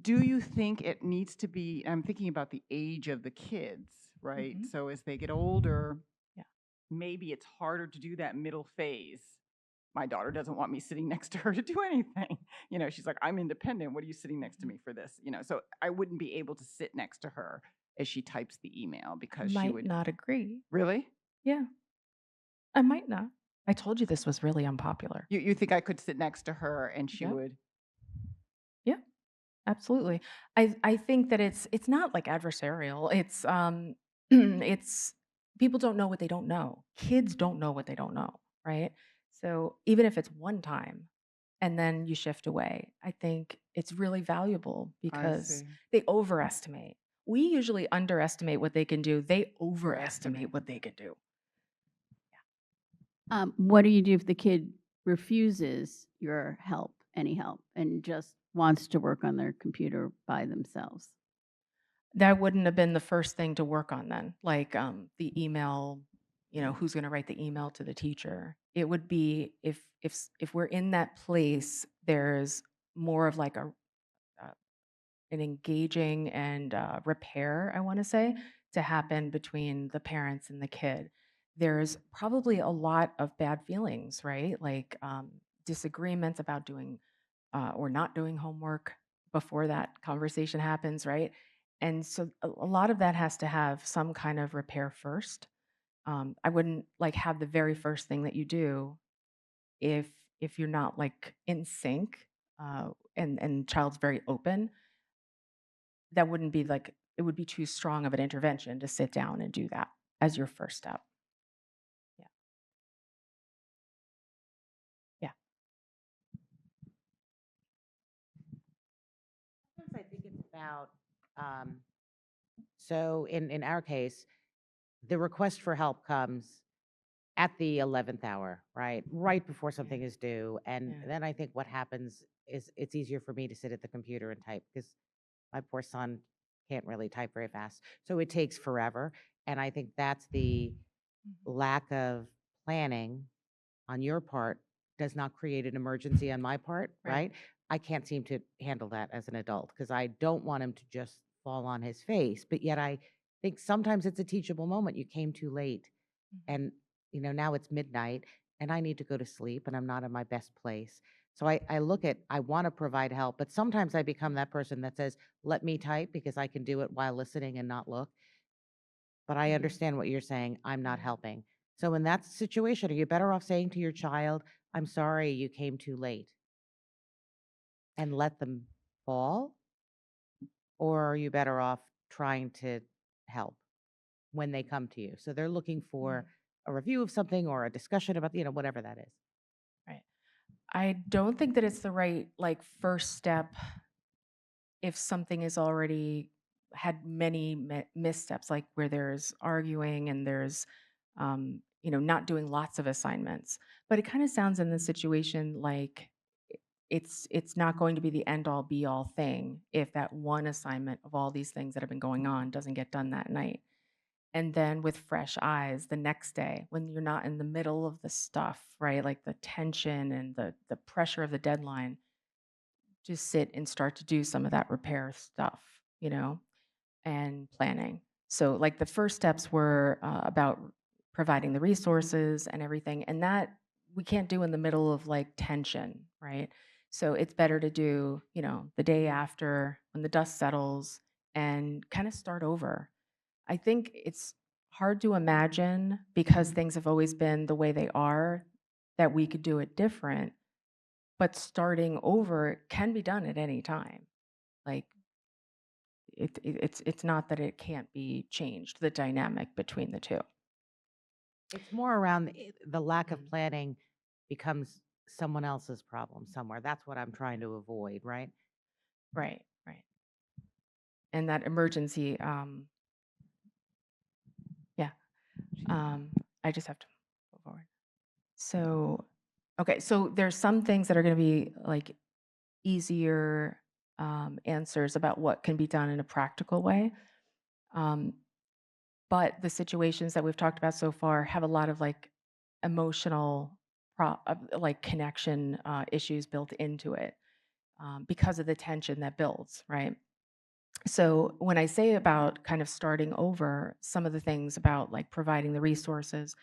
Do you think it needs to be, I'm thinking about the age of the kids, right? Mhm. So as they get older, Yeah. maybe it's harder to do that middle phase. My daughter doesn't want me sitting next to her to do anything. She's like, I'm independent. What are you sitting next to me for this? So I wouldn't be able to sit next to her as she types the email because she Might would. not agree. Really? Yeah, I might not. I told you this was really unpopular. You think I could sit next to her and she Yep. would? Yeah, absolutely. I think that it's not like adversarial. It's it's people don't know what they don't know. Kids don't know what they don't know, right? So even if it's one time and then you shift away, I think it's really valuable I because see. they overestimate. We usually underestimate what they can do. They overestimate Overestimate. what they can do. What do you do if the kid refuses your help, any help, and just wants to work on their computer by themselves? That wouldn't have been the first thing to work on then, like, the email, who's gonna write the email to the teacher. It would be if we're in that place, there's more of like uh, an engaging and, repair, I wanna say, to happen between the parents and the kid. There's probably a lot of bad feelings, right? Like, disagreements about doing or not doing homework before that conversation happens, right? And so a lot of that has to have some kind of repair first. I wouldn't like have the very first thing that you do if if you're not like in sync and child's very open. That wouldn't be like it would be too strong of an intervention to sit down and do that as your first step. Yeah, yeah, Sometimes I think it's about, um, so in our case, the request for help comes at the 11th hour, right? Right before something is due. And yeah. then I think what happens is it's easier for me to sit at the computer and type because my poor son can't really type very fast. So it takes forever. And I think that's the Mhm. lack of planning on your part does not create an emergency on my part, Right. right? I can't seem to handle that as an adult because I don't want him to just fall on his face. But yet I think sometimes it's a teachable moment. You came too late Mhm. and now it's midnight and I need to go to sleep and I'm not in my best place. So I look at, I want to provide help, but sometimes I become that person that says, let me type because I can do it while listening and not look. But I Mhm. understand what you're saying. I'm not Yeah. helping. So in that situation, are you better off saying to your child, I'm sorry you came too late and let them fall? Or are you better off trying to help when they come to you? So they're looking for a review of something or a discussion about, whatever that is. Right. I don't think that it's the right like first step if something is already had many missteps, like where there's arguing and there's, not doing lots of assignments. But it kind of sounds in this situation like it's not going to be the end all be all thing if that one assignment of all these things that have been going on doesn't get done that night. And then with fresh eyes the next day when you're not in the middle of the stuff, right? Like the tension and the pressure of the deadline, just sit and start to do some of that repair stuff, and planning. So, like the first steps were about providing the resources and everything, and that we can't do in the middle of like tension, right? So, it's better to do, the day after when the dust settles and kind of start over. I think it's hard to imagine because things have always been the way they are that we could do it different, but starting over can be done at any time. Like it's not that it can't be changed, the dynamic between the two. It's more around the lack of Mhm. planning becomes someone else's problem somewhere. That's what I'm trying to avoid, right? Right, right. And that emergency, yeah. I just have to go forward. So, okay, so there's some things that are going to be like easier answers about what can be done in a practical way. Um, but the situations that we've talked about so far have a lot of like emotional, like connection issues built into it because of the tension that builds, right? So when I say about kind of starting over, some of the things about like providing the resources,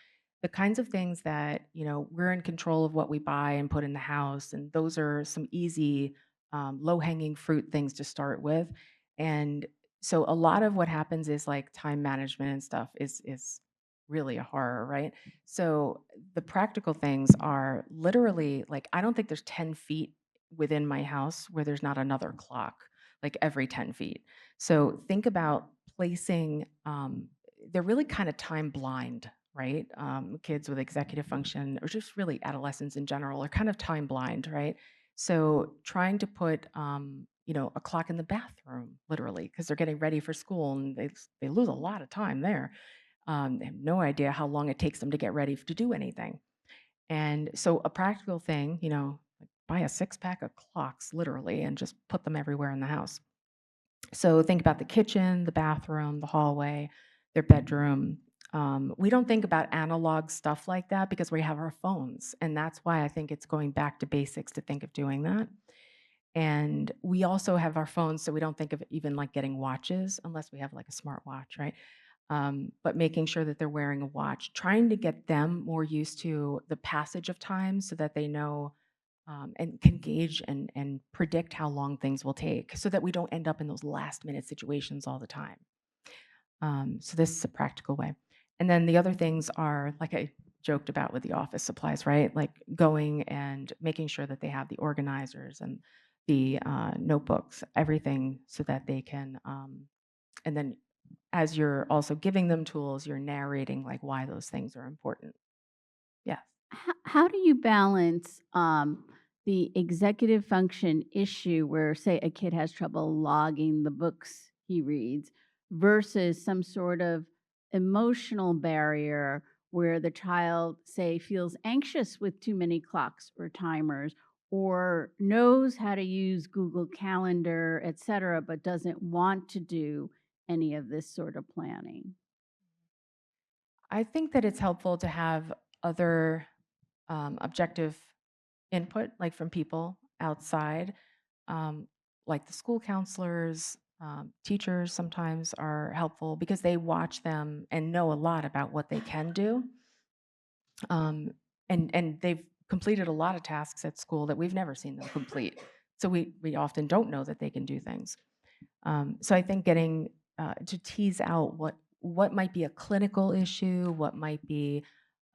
the kinds of things that, we're in control of what we buy and put in the house, and those are some easy, low-hanging fruit things to start with. And so a lot of what happens is like time management and stuff is really a horror, right? So the practical things are literally like I don't think there's 10 feet within my house where there's not another clock, like every 10 feet. So think about placing, they're really kind of time blind, right? Kids with executive function, or just really adolescents in general, are kind of time blind, right? So trying to put, a clock in the bathroom, literally, because they're getting ready for school and they lose a lot of time there. They have no idea how long it takes them to get ready to do anything. And so a practical thing, like buy a 6-pack of clocks, literally, and just put them everywhere in the house. So think about the kitchen, the bathroom, the hallway, their bedroom. We don't think about analog stuff like that because we have our phones. And that's why I think it's going back to basics to think of doing that. And we also have our phones, so we don't think of even like getting watches unless we have like a smart watch, right? But making sure that they're wearing a watch, trying to get them more used to the passage of time so that they know and can gauge and predict how long things will take so that we don't end up in those last minute situations all the time. So this is a practical way. And then the other things are like I joked about with the office supplies, right? Like going and making sure that they have the organizers and the notebooks, everything so that they can, and then as you're also giving them tools, you're narrating like why those things are important. Yeah. How do you balance the executive function issue where, say, a kid has trouble logging the books he reads versus some sort of emotional barrier where the child, say, feels anxious with too many clocks or timers or knows how to use Google Calendar, et cetera, but doesn't want to do any of this sort of planning? I think that it's helpful to have other objective input, like from people outside, um, like the school counselors, teachers sometimes are helpful because they watch them and know a lot about what they can do. Um, and they've completed a lot of tasks at school that we've never seen them complete. So we often don't know that they can do things. So I think getting to tease out what might be a clinical issue, what might be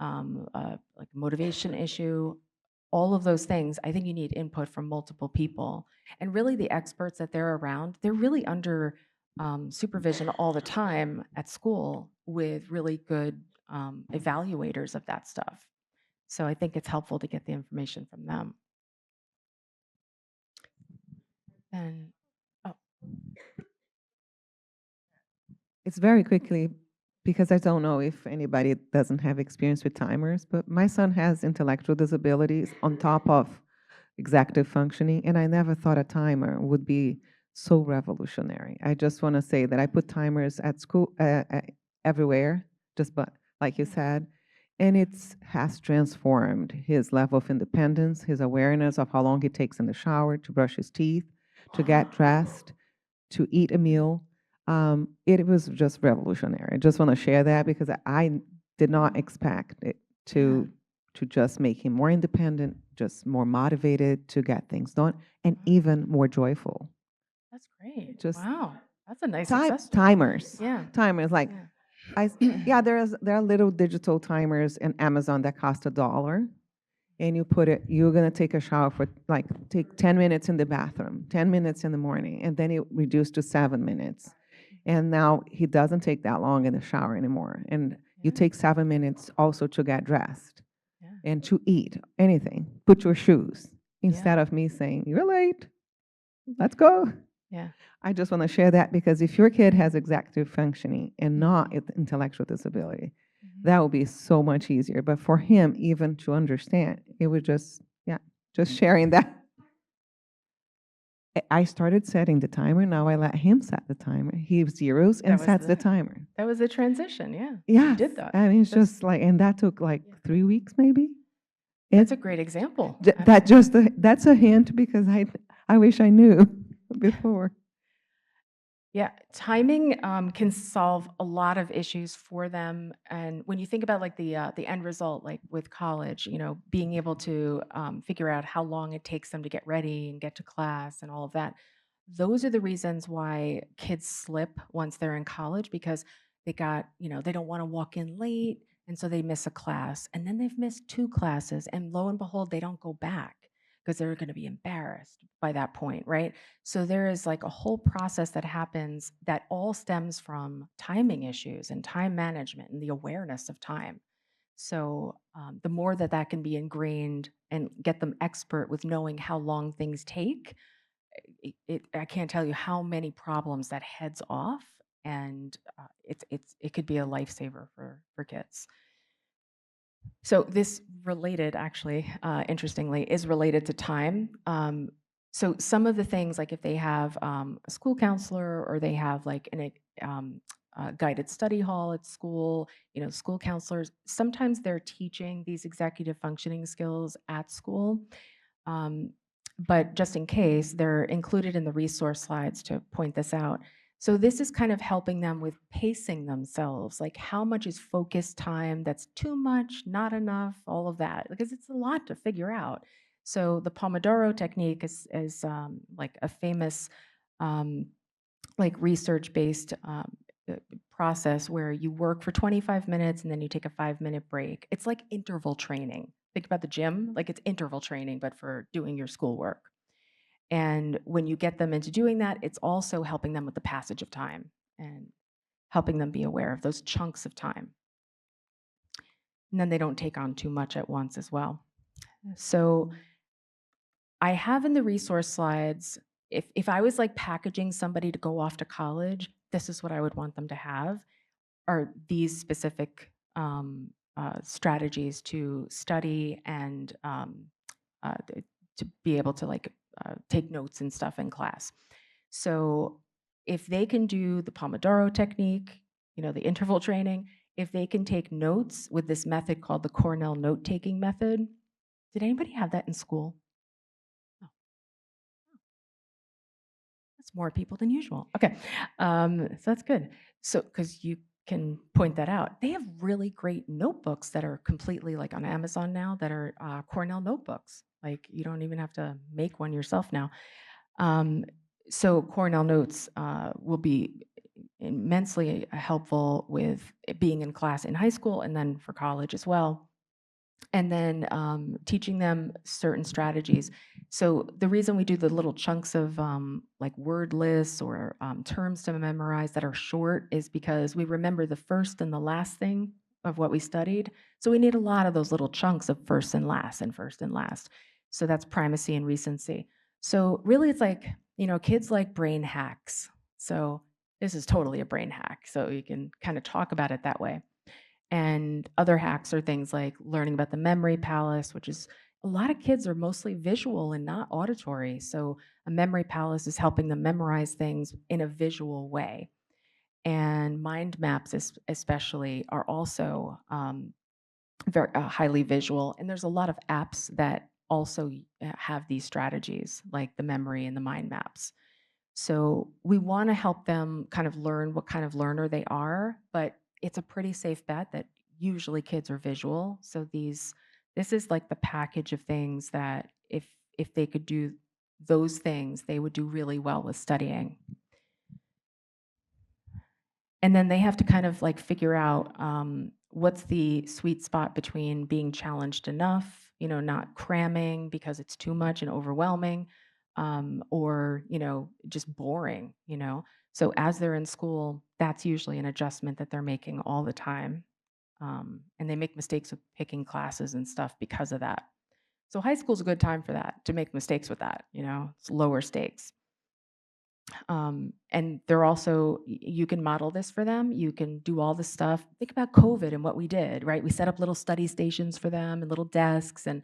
like a motivation issue, all of those things. I think you need input from multiple people, and really the experts that they're around. They're really under supervision all the time at school with really good evaluators of that stuff. So I think it's helpful to get the information from them. And oh, It's very quickly because I don't know if anybody doesn't have experience with timers, but my son has intellectual disabilities on top of executive functioning, and I never thought a timer would be so revolutionary. I just want to say that I put timers at school, everywhere, just but like you said, and it's has transformed his level of independence, his awareness of how long it takes in the shower to brush his teeth, to get dressed, to eat a meal. It was just revolutionary. I just want to share that because I did not expect it to just make him more independent, just more motivated to get things done, and even more joyful. That's great. Just Wow. That's a nice success story. timers. Yeah. Timers like Yeah. there are little digital timers in Amazon that cost $1, and you put it. You're gonna take a shower for like take 10 minutes in the bathroom, 10 minutes in the morning, and then it reduced to 7 minutes. And now he doesn't take that long in the shower anymore. And you take 7 minutes also to get dressed Yeah. and to eat anything. Put your shoes instead of me saying you're late. Let's go. Yeah. I just want to share that because if your kid has executive functioning and not intellectual disability, that would be so much easier. But for him, even to understand, it was just sharing that. I started setting the timer. Now I let him set the timer. He zeros and That was sets the timer. That was a transition. Yeah. Yeah, You did that. I mean, it's That's- just like, and that took like 3 weeks, maybe. That's It- a great example. that's a hint because I wish I knew before. Yeah, timing can solve a lot of issues for them. And when you think about like the end result, like with college, being able to figure out how long it takes them to get ready and get to class and all of that, those are the reasons why kids slip once they're in college because they don't want to walk in late, and so they miss a class, and then they've missed 2 classes, and lo and behold, they don't go back because they're going to be embarrassed by that point, right? So there is like a whole process that happens that all stems from timing issues and time management and the awareness of time. So the more that can be ingrained and get them expert with knowing how long things take, I can't tell you how many problems that heads off, and it could be a lifesaver for kids. So this related, actually, interestingly, is related to time. So some of the things, like if they have a school counselor or they have like a guided study hall at school, school counselors, sometimes they're teaching these executive functioning skills at school. But just in case, they're included in the resource slides to point this out. So this is kind of helping them with pacing themselves, like how much is focused time that's too much, not enough, all of that, because it's a lot to figure out. So the Pomodoro technique is like a famous like research-based process where you work for 25 minutes and then you take a 5-minute break. It's like interval training. Think about the gym, like it's interval training, but for doing your schoolwork. And when you get them into doing that, it's also helping them with the passage of time and helping them be aware of those chunks of time. And then they don't take on too much at once as well. So I have in the resource slides, if I was like packaging somebody to go off to college, this is what I would want them to have, are these specific strategies to study and to be able to like take notes and stuff in class. So if they can do the Pomodoro technique, the interval training, if they can take notes with this method called the Cornell note-taking method. Did anybody have that in school? Oh. That's more people than usual. Okay, so that's good. So, because you can point that out. They have really great notebooks that are completely like on Amazon now that are Cornell notebooks. Like you don't even have to make one yourself now. So Cornell Notes will be immensely helpful with it being in class in high school and then for college as well. And then teaching them certain strategies. So the reason we do the little chunks of like word lists or terms to memorize that are short is because we remember the first and the last thing of what we studied. So we need a lot of those little chunks of first and last and first and last. So that's primacy and recency. So really it's like, kids like brain hacks. So this is totally a brain hack. So you can kind of talk about it that way. And other hacks are things like learning about the memory palace, which is a lot of kids are mostly visual and not auditory. So a memory palace is helping them memorize things in a visual way. And mind maps, especially, are also very highly visual. And there's a lot of apps that also have these strategies, like the memory and the mind maps. So we want to help them kind of learn what kind of learner they are, but it's a pretty safe bet that usually kids are visual. So this is like the package of things that if they could do those things, they would do really well with studying. And then they have to kind of like figure out what's the sweet spot between being challenged enough, not cramming because it's too much and overwhelming, or, just boring. So as they're in school, that's usually an adjustment that they're making all the time. And they make mistakes with picking classes and stuff because of that. So high school's a good time for that, to make mistakes with that, it's lower stakes. And they're also, you can model this for them. You can do all this stuff. Think about COVID and what we did, right? We set up little study stations for them and little desks. And,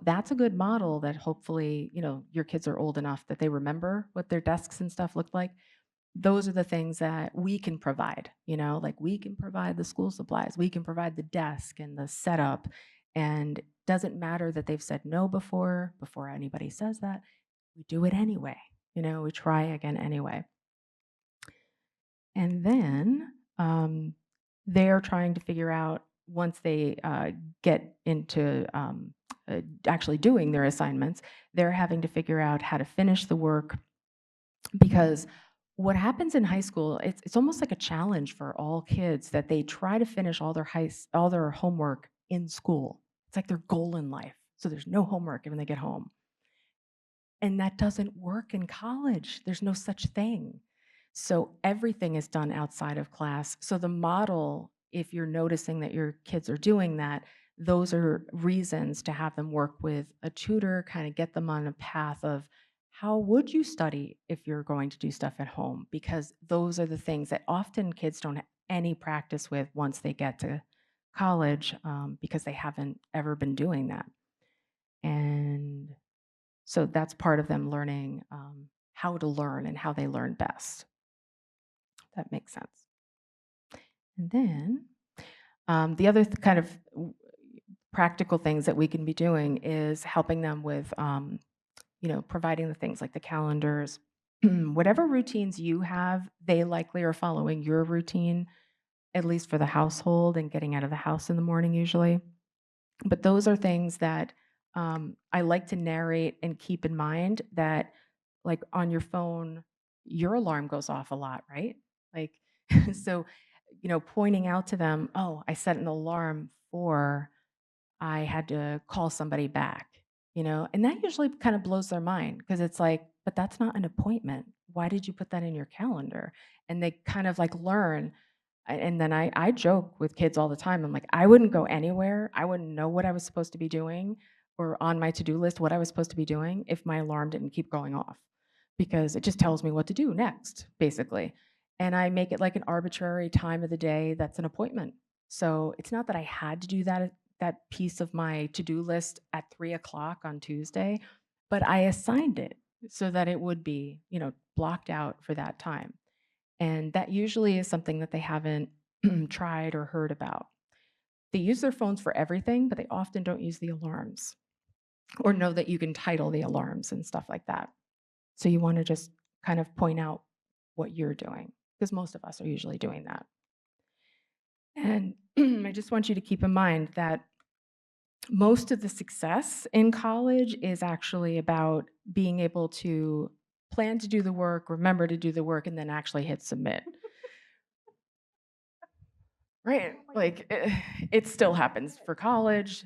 that's a good model that hopefully, your kids are old enough that they remember what their desks and stuff looked like. Those are the things that we can provide, like we can provide the school supplies, we can provide the desk and the setup. And it doesn't matter that they've said no before anybody says that, we do it anyway. We try again anyway. And then they're trying to figure out, once they get into actually doing their assignments, they're having to figure out how to finish the work. Because what happens in high school, it's almost like a challenge for all kids that they try to finish all their homework in school. It's like their goal in life. So there's no homework when they get home. And that doesn't work in college. There's no such thing. So everything is done outside of class. So the model, if you're noticing that your kids are doing that, those are reasons to have them work with a tutor, kind of get them on a path of how would you study if you're going to do stuff at home? Because those are the things that often kids don't have any practice with once they get to college, because they haven't ever been doing that. And so that's part of them learning how to learn and how they learn best. That makes sense. And then the other kind of practical things that we can be doing is helping them with, providing the things like the calendars. Whatever routines you have, they likely are following your routine, at least for the household and getting out of the house in the morning usually. But those are things that I like to narrate and keep in mind that, like on your phone, your alarm goes off a lot, right? Like, so, pointing out to them, oh, I set an alarm for, I had to call somebody back, and that usually kind of blows their mind because it's like, but that's not an appointment. Why did you put that in your calendar? And they kind of like learn. And then I joke with kids all the time. I'm like, I wouldn't go anywhere. I wouldn't know what I was supposed to be doing or on my to-do list, what I was supposed to be doing if my alarm didn't keep going off, because it just tells me what to do next, basically. And I make it like an arbitrary time of the day that's an appointment. So it's not that I had to do that piece of my to-do list at 3 o'clock on Tuesday, but I assigned it so that it would be, blocked out for that time. And that usually is something that they haven't tried or heard about. They use their phones for everything, but they often don't use the alarms or know that you can title the alarms and stuff like that. So you want to just kind of point out what you're doing, because most of us are usually doing that. And I just want you to keep in mind that most of the success in college is actually about being able to plan to do the work, remember to do the work, and then actually hit submit. Right? Like it still happens for college,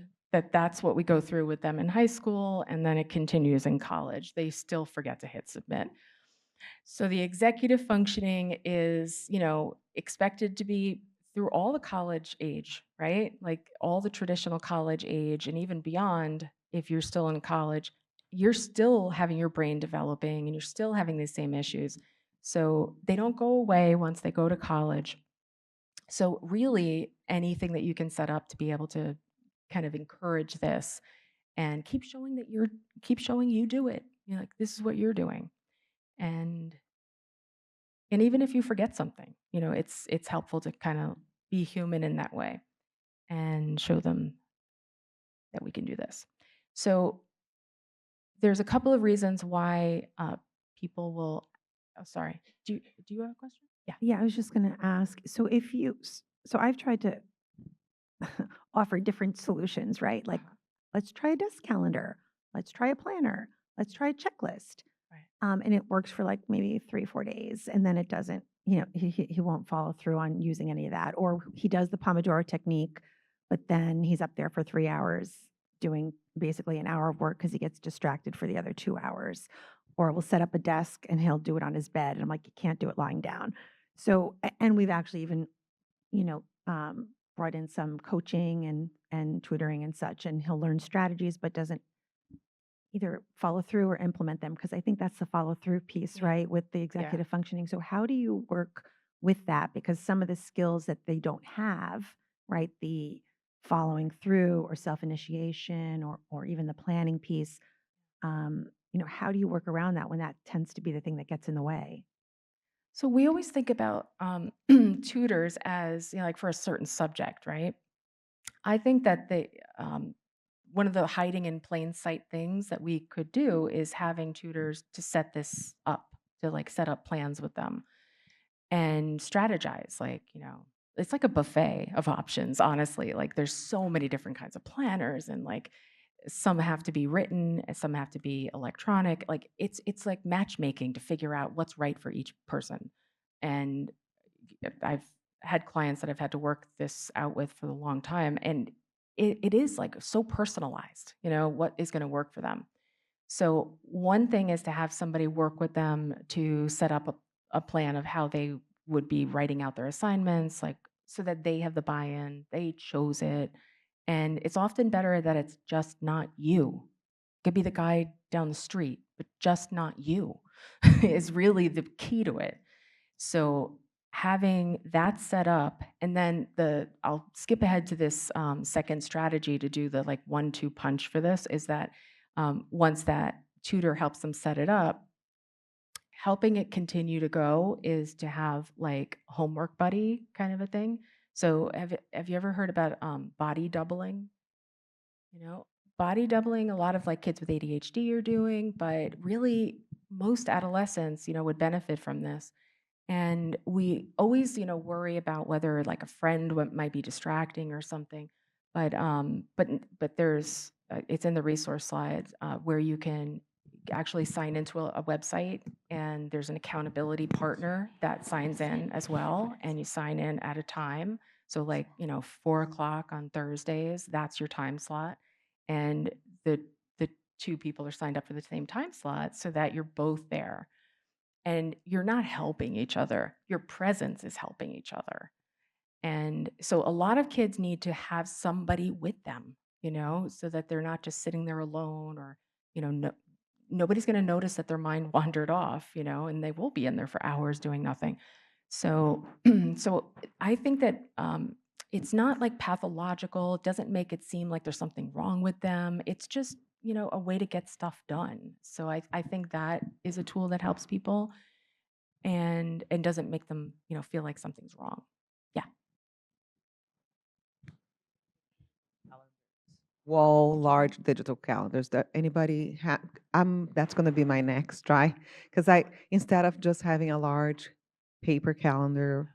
that's what we go through with them in high school, and then it continues in college. They still forget to hit submit. So the executive functioning is, expected to be through all the college age, right? Like all the traditional college age and even beyond. If you're still in college, you're still having your brain developing and you're still having these same issues. So they don't go away once they go to college. So really anything that you can set up to be able to kind of encourage this and keep showing you do it. You're like, this is what you're doing. And even if you forget something, it's helpful to kind of be human in that way and show them that we can do this. So there's a couple of reasons why people will. Oh, sorry. Do you have a question? Yeah. Yeah, I was just going to ask. So so I've tried to offer different solutions, right? Like, let's try a desk calendar. Let's try a planner. Let's try a checklist. Right. And it works for like maybe 3-4 days, and then it doesn't. He won't follow through on using any of that, or he does the Pomodoro technique, but then he's up there for 3 hours doing basically an hour of work because he gets distracted for the other 2 hours. Or we'll set up a desk and he'll do it on his bed, and I'm like, you can't do it lying down. So, and we've actually even, brought in some coaching and tutoring and such, and he'll learn strategies, but doesn't either follow through or implement them, because I think that's the follow through piece, Yeah. right, with the executive functioning. So how do you work with that? Because some of the skills that they don't have, right, the following through or self-initiation or even the planning piece, how do you work around that when that tends to be the thing that gets in the way? So we always think about tutors as, like for a certain subject, right? I think that one of the hiding in plain sight things that we could do is having tutors to set this up, to like set up plans with them and strategize. Like, it's like a buffet of options, honestly. Like, there's so many different kinds of planners, and like some have to be written, and some have to be electronic. Like, it's like matchmaking to figure out what's right for each person. And I've had clients that I've had to work this out with for a long time, and it is like so personalized, what is going to work for them. So one thing is to have somebody work with them to set up a plan of how they would be writing out their assignments, like so that they have the buy-in, they chose it. And it's often better that it's just not you. It could be the guy down the street, but just not you is really the key to it. So having that set up, and then I'll skip ahead to this second strategy to do the like 1-2 punch for this, is that once that tutor helps them set it up, helping it continue to go is to have like homework buddy kind of a thing. So have you ever heard about body doubling? Body doubling, a lot of like kids with ADHD are doing, but really most adolescents, would benefit from this. And we always, worry about whether like a friend might be distracting or something. But there's it's in the resource slides where you can actually sign into a website, and there's an accountability partner that signs in as well, and you sign in at a time. So like 4 o'clock on Thursdays, that's your time slot, and the two people are signed up for the same time slot so that you're both there. And you're not helping each other. Your presence is helping each other. And so a lot of kids need to have somebody with them, so that they're not just sitting there alone, or, nobody's going to notice that their mind wandered off, and they will be in there for hours doing nothing. So, so I think that it's not like pathological. It doesn't make it seem like there's something wrong with them. It's just, a way to get stuff done. So I think that is a tool that helps people and doesn't make them, feel like something's wrong. Yeah. Wall large digital calendars. That anybody that's going to be my next try, because instead of just having a large paper calendar,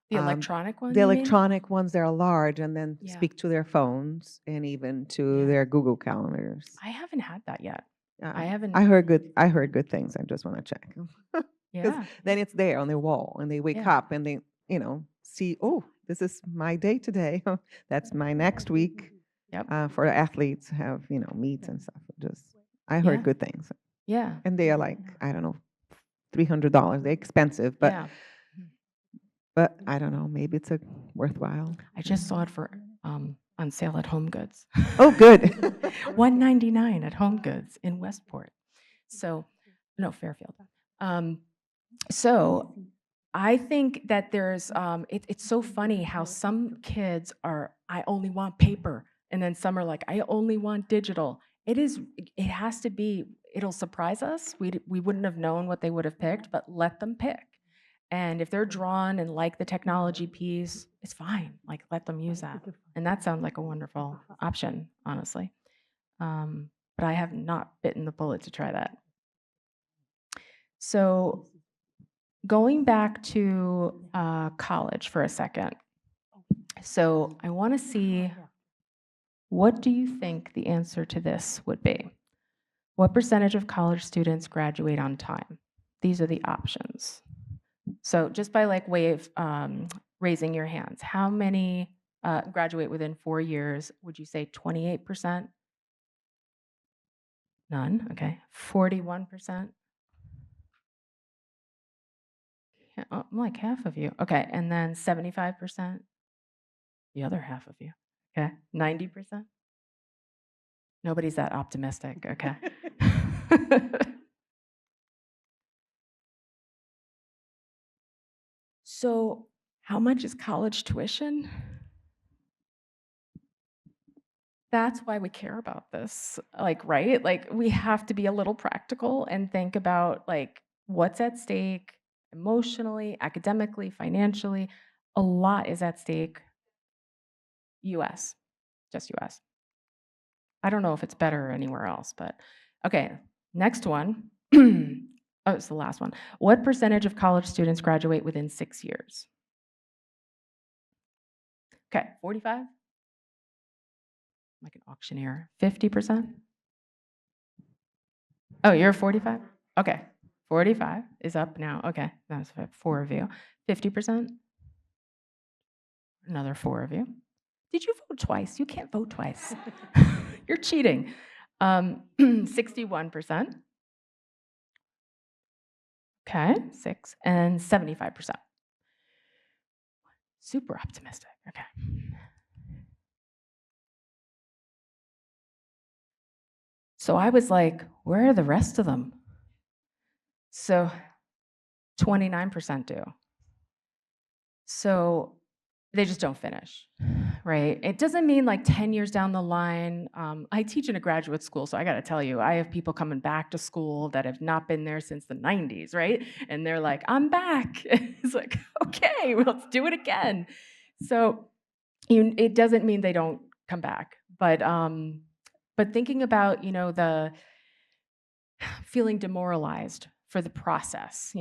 The electronic one, the you mean? electronic ones, they're large, and then Yeah. speak to their phones and even to Yeah. their Google calendars. I haven't had that yet. Uh, I haven't. I heard good things. I just want to check. Because Yeah. then it's there on their wall, and they wake Yeah. up and they, see, oh, this is my day today. That's my next week. Yep. For the athletes have, meets and stuff. I heard Yeah. good things. Yeah. And they are like, I don't know, $300. They're expensive, but Yeah. I don't know, maybe it's a worthwhile. I just saw it for on sale at Home Goods. Oh, good. $199 at Home Goods in Westport. So, no, Fairfield. So I think that there's it's so funny how some kids are, I only want paper, and then some are like, I only want digital. it has to be, it'll surprise us. We wouldn't have known what they would have picked, but let them pick. And if they're drawn and like the technology piece, it's fine. Like, let them use that. And that sounds like a wonderful option, honestly. But I have not bitten the bullet to try that. So going back to college for a second. So I want to see, what do you think the answer to this would be? What percentage of college students graduate on time? These are the options. So just by like way of raising your hands, how many graduate within 4 years? Would you say 28%? None, okay. 41%? Yeah, like half of you. Okay, and then 75%? The other half of you. Okay, 90%? Nobody's that optimistic, okay. So how much is college tuition? That's why we care about this, like, right? Like, we have to be a little practical and think about, like, what's at stake emotionally, academically, financially. A lot is at stake. US, just US. I don't know if it's better anywhere else, but okay, next one. Oh, it's the last one. What percentage of college students graduate within 6 years? Okay, 45? Like an auctioneer. 50%? Oh, you're 45? Okay. 45 is up now. Okay, that's 4 of you. 50%? Another 4 of you. Did you vote twice? You can't vote twice. You're cheating. 61%. Okay, 6 and 75%. Super optimistic. Okay. So I was like, where are the rest of them? So 29% do. So they just don't finish, right? It doesn't mean like 10 years down the line. I teach in a graduate school, so I got to tell you, I have people coming back to school that have not been there since the 90s, right? And they're like, I'm back. It's like, okay, well, let's do it again. So it doesn't mean they don't come back, but thinking about, the feeling demoralized for the process,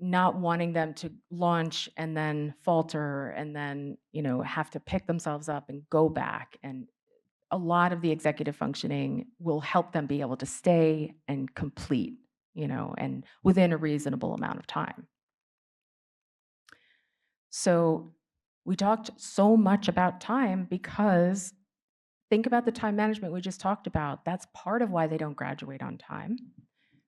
not wanting them to launch and then falter and then, have to pick themselves up and go back. And a lot of the executive functioning will help them be able to stay and complete, and within a reasonable amount of time. So we talked so much about time because think about the time management we just talked about. That's part of why they don't graduate on time,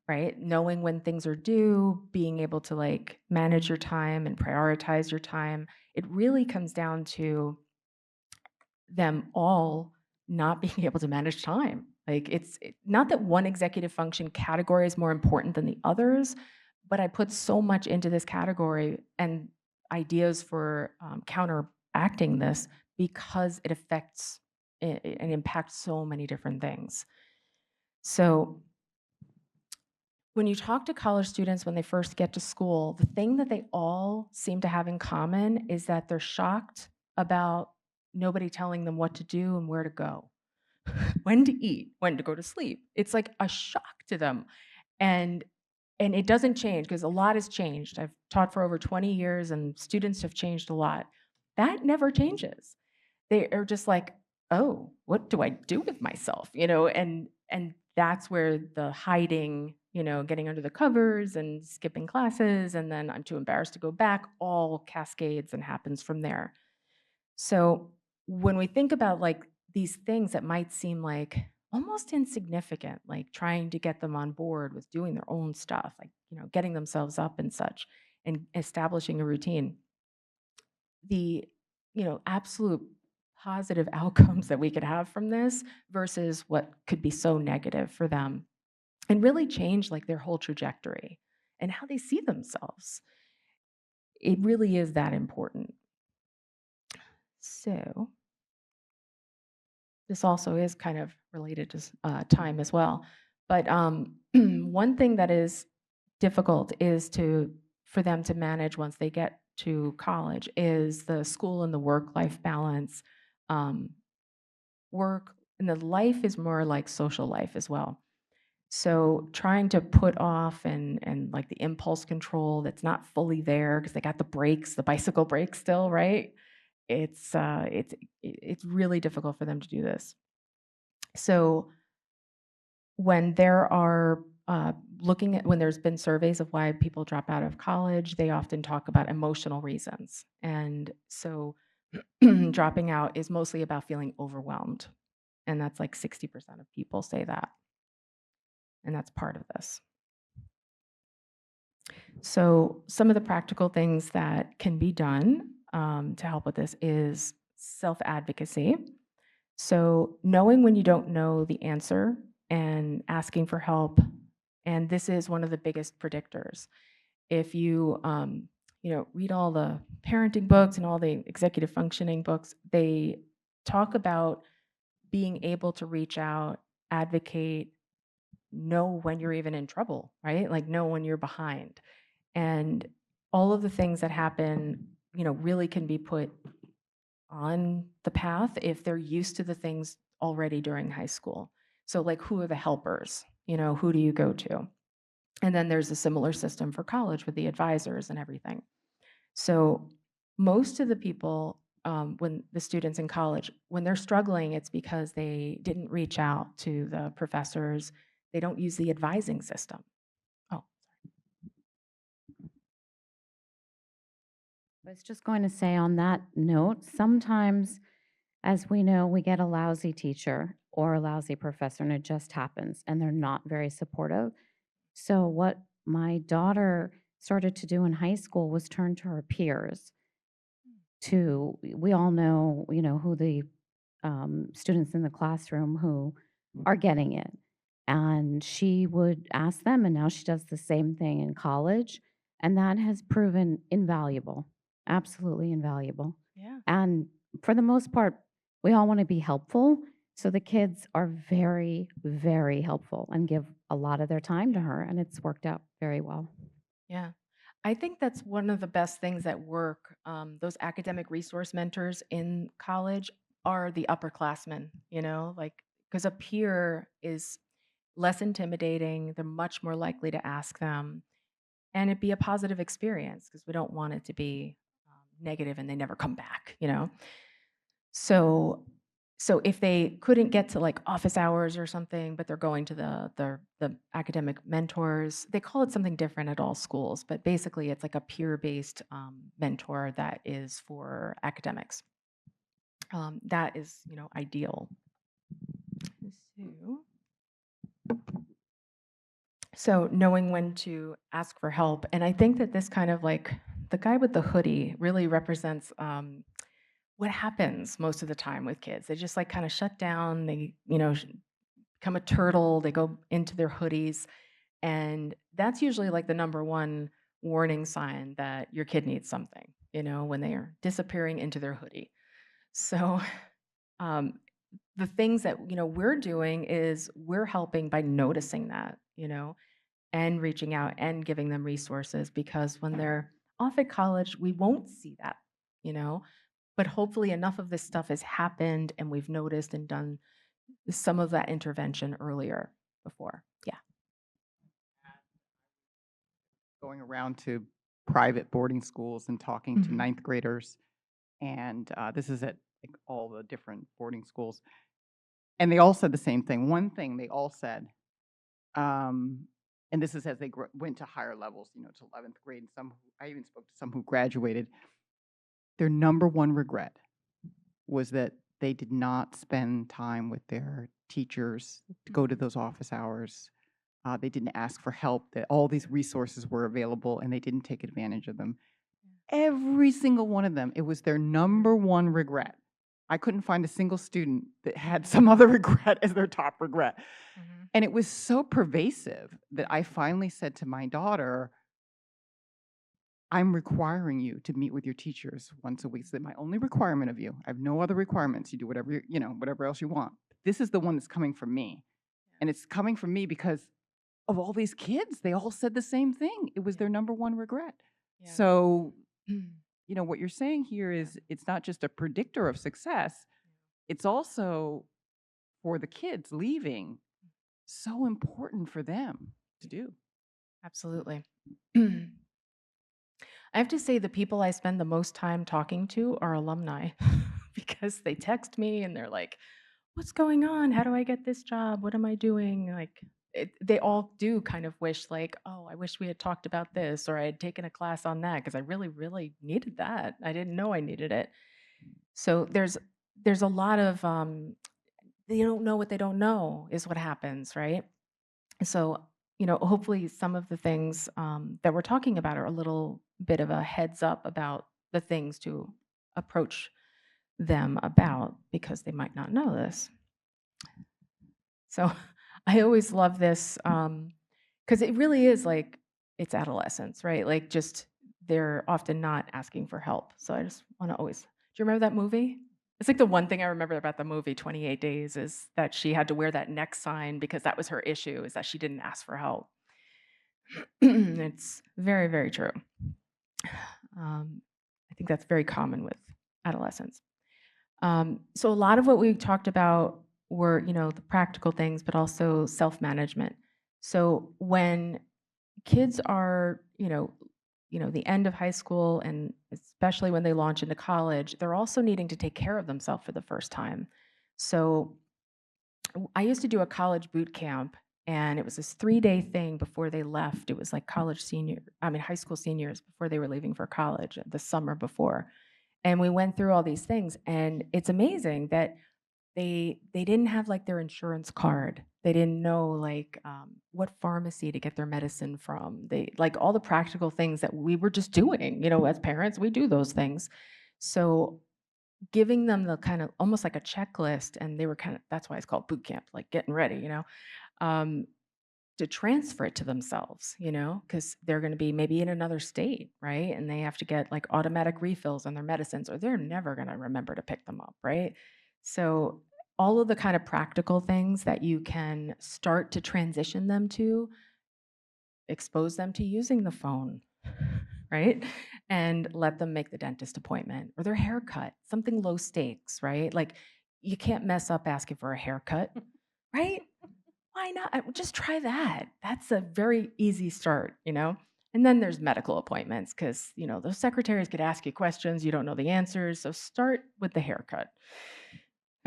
right? Knowing when things are due, being able to like manage your time and prioritize your time. It really comes down to them all not being able to manage time. Like not that one executive function category is more important than the others, but I put so much into this category and ideas for counteracting this because it affects and impacts so many different things. So when you talk to college students when they first get to school, the thing that they all seem to have in common is that they're shocked about nobody telling them what to do and where to go, when to eat, when to go to sleep. It's like a shock to them. And it doesn't change because a lot has changed. I've taught for over 20 years and students have changed a lot. That never changes. They are just like, oh, what do I do with myself? And that's where the hiding, getting under the covers and skipping classes, and then I'm too embarrassed to go back, all cascades and happens from there. So when we think about like these things that might seem like almost insignificant, like trying to get them on board with doing their own stuff, like, getting themselves up and such, and establishing a routine, the, absolute positive outcomes that we could have from this versus what could be so negative for them and really change like their whole trajectory and how they see themselves. It really is that important. So this also is kind of related to time as well. But one thing that is difficult is for them to manage once they get to college is the school and the work-life balance. Um, Work and the life is more like social life as well. So trying to put off and like the impulse control that's not fully there because they got the brakes, the bicycle brakes still, right? It's really difficult for them to do this. So when there are when there's been surveys of why people drop out of college, they often talk about emotional reasons. And so dropping out is mostly about feeling overwhelmed. And that's like 60% of people say that. And that's part of this. So some of the practical things that can be done to help with this is self-advocacy. So knowing when you don't know the answer and asking for help, and this is one of the biggest predictors. If you read all the parenting books and all the executive functioning books, they talk about being able to reach out, advocate, know when you're even in trouble, right? Like know when you're behind. And all of the things that happen, really can be put on the path if they're used to the things already during high school. So like who are the helpers? Who do you go to? And then there's a similar system for college with the advisors and everything. So most of the people, when the students in college, when they're struggling, it's because they didn't reach out to the professors. They don't use the advising system. Oh, I was just going to say on that note, sometimes, as we know, we get a lousy teacher or a lousy professor, and it just happens, and they're not very supportive. So, what my daughter started to do in high school was turn to her peers. We all know, who the students in the classroom who are getting it. And she would ask them, and now she does the same thing in college. And that has proven invaluable, absolutely invaluable. yeah. And for the most part, we all want to be helpful. So the kids are very, very helpful and give a lot of their time to her. And it's worked out very well. Yeah. I think that's one of the best things at work. Those academic resource mentors in college are the upperclassmen, like, because a peer is less intimidating. They're much more likely to ask them, and it'd be a positive experience because we don't want it to be negative and they never come back. So so if they couldn't get to like office hours or something, but they're going to the academic mentors, they call it something different at all schools, but basically it's like a peer-based mentor that is for academics. That is, ideal. So knowing when to ask for help, and I think that this kind of like the guy with the hoodie really represents what happens most of the time with kids. They just like kind of shut down. They, become a turtle. They go into their hoodies. And that's usually like the number one warning sign that your kid needs something, when they are disappearing into their hoodie. So um, the things that, we're doing is we're helping by noticing that, and reaching out and giving them resources because when they're off at college, we won't see that, but hopefully enough of this stuff has happened and we've noticed and done some of that intervention earlier before. Yeah. Going around to private boarding schools and talking to Mhm. ninth graders, and this is at like all the different boarding schools, and they all said the same thing. One thing they all said, and this is as they went to higher levels, to 11th grade, and I even spoke to some who graduated. Their number one regret was that they did not spend time with their teachers to go to those office hours. They didn't ask for help, that all these resources were available and they didn't take advantage of them. Every single one of them, it was their number one regret. I couldn't find a single student that had some other regret as their top regret. And it was so pervasive that I finally said to my daughter, I'm requiring you to meet with your teachers once a week. So my only requirement of you, I have no other requirements. You do whatever whatever else you want. This is the one that's coming from me. And it's coming from me because of all these kids. They all said the same thing. It was their number one regret. Yeah. So, what you're saying here is it's not just a predictor of success, it's also for the kids leaving so important for them to do. Absolutely. I have to say the people I spend the most time talking to are alumni because they text me and they're like, "What's going on? How do I get this job? What am I doing?" Like they all do kind of wish like, "Oh, I wish we had talked about this or I had taken a class on that because I really really needed that. I didn't know I needed it." So there's a lot of they don't know what they don't know is what happens, right? So, hopefully some of the things that we're talking about are a little bit of a heads up about the things to approach them about because they might not know this. So I always love this because it really is like it's adolescence, right? Like just they're often not asking for help. So I just want to always, do you remember that movie? It's like the one thing I remember about the movie 28 Days is that she had to wear that neck sign because that was her issue, is that she didn't ask for help. It's very, very true. I think that's very common with adolescents. So a lot of what we talked about were, the practical things, but also self-management. So when kids are, the end of high school and especially when they launch into college, they're also needing to take care of themselves for the first time. So I used to do a college boot camp and it was this 3-day thing before they left. It was like high school seniors before they were leaving for college the summer before. And we went through all these things and it's amazing that they didn't have like their insurance card. They didn't know like what pharmacy to get their medicine from. They like all the practical things that we were just doing, as parents, we do those things. So giving them the kind of almost like a checklist, and they were that's why it's called boot camp, like getting ready, um, to transfer it to themselves, because they're going to be maybe in another state, right? And they have to get like automatic refills on their medicines, or they're never going to remember to pick them up, right? So all of the kind of practical things that you can start to transition them to, expose them to using the phone, right? And let them make the dentist appointment or their haircut, something low stakes, right? Like you can't mess up asking for a haircut, right? Why not? Just try that. That's a very easy start, And then there's medical appointments because, those secretaries could ask you questions, you don't know the answers. So start with the haircut.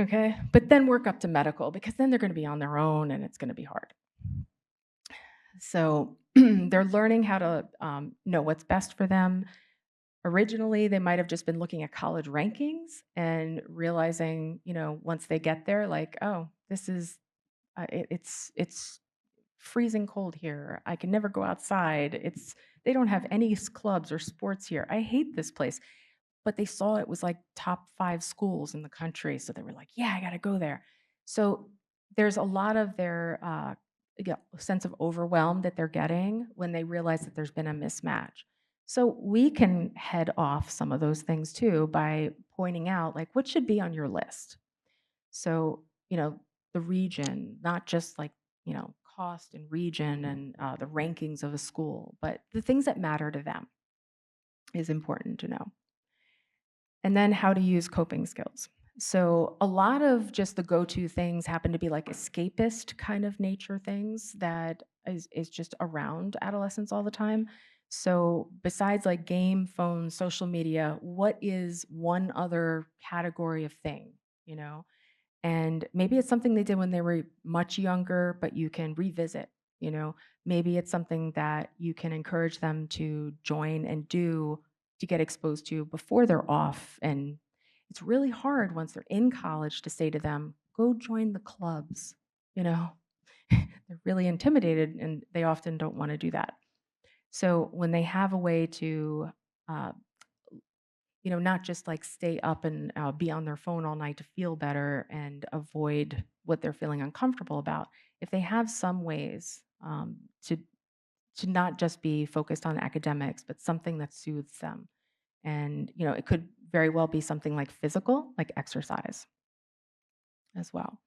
Okay. But then work up to medical because then they're going to be on their own and it's going to be hard. So they're learning how to know what's best for them. Originally, they might have just been looking at college rankings and realizing, once they get there, like, oh, this is, it's freezing cold here. I can never go outside. They don't have any clubs or sports here. I hate this place. But they saw it was like top 5 schools in the country. So they were like, yeah, I got to go there. So there's a lot of their sense of overwhelm that they're getting when they realize that there's been a mismatch. So we can head off some of those things too by pointing out like what should be on your list. So, the region, not just like, cost and region and the rankings of a school, but the things that matter to them is important to know. And then how to use coping skills. So a lot of just the go-to things happen to be like escapist kind of nature things that is just around adolescents all the time. So besides like game, phone, social media, what is one other category of thing, And maybe it's something they did when they were much younger, but you can revisit, Maybe it's something that you can encourage them to join and do to get exposed to before they're off. And it's really hard once they're in college to say to them, go join the clubs, They're really intimidated and they often don't want to do that. So when they have a way to uh, not just like stay up and be on their phone all night to feel better and avoid what they're feeling uncomfortable about. If they have some ways to to not just be focused on academics, but something that soothes them. And, it could very well be something like physical, like exercise as well.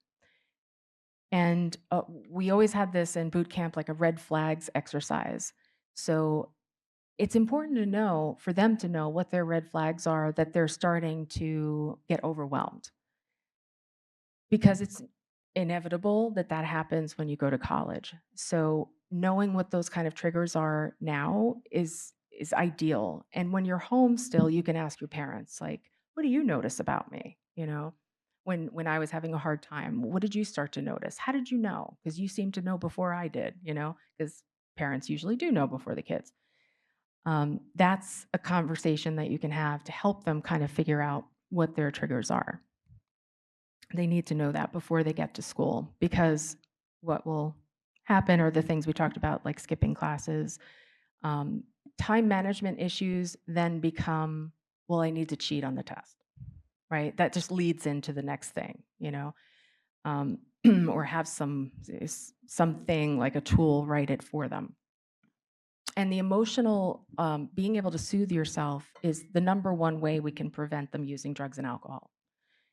And we always had this in boot camp, like a red flags exercise. So it's important to know, for them to know what their red flags are, that they're starting to get overwhelmed. Because it's inevitable that that happens when you go to college. So knowing what those kind of triggers are now is ideal. And when you're home still, you can ask your parents, like, what do you notice about me? When I was having a hard time, what did you start to notice? How did you know? Because you seemed to know before I did, because parents usually do know before the kids. That's a conversation that you can have to help them kind of figure out what their triggers are. They need to know that before they get to school, because what will happen are the things we talked about, like skipping classes. Time management issues then become, well, I need to cheat on the test, right? That just leads into the next thing, or have something like a tool write it for them. And the emotional, being able to soothe yourself is the number one way we can prevent them using drugs and alcohol.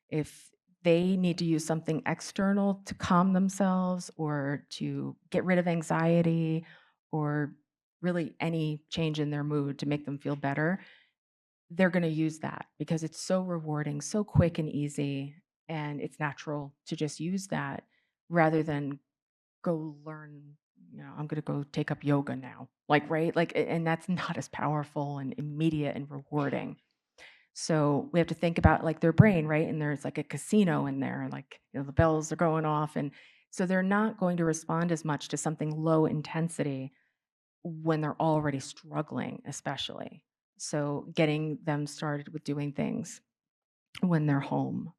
If they need to use something external to calm themselves or to get rid of anxiety or really any change in their mood to make them feel better, they're going to use that because it's so rewarding, so quick and easy, and it's natural to just use that rather than go learn, I'm going to go take up yoga now. Like, right? Like, and that's not as powerful and immediate and rewarding. So we have to think about like their brain, right? And there's like a casino in there, and like, the bells are going off. And so they're not going to respond as much to something low intensity when they're already struggling, especially. So getting them started with doing things when they're home.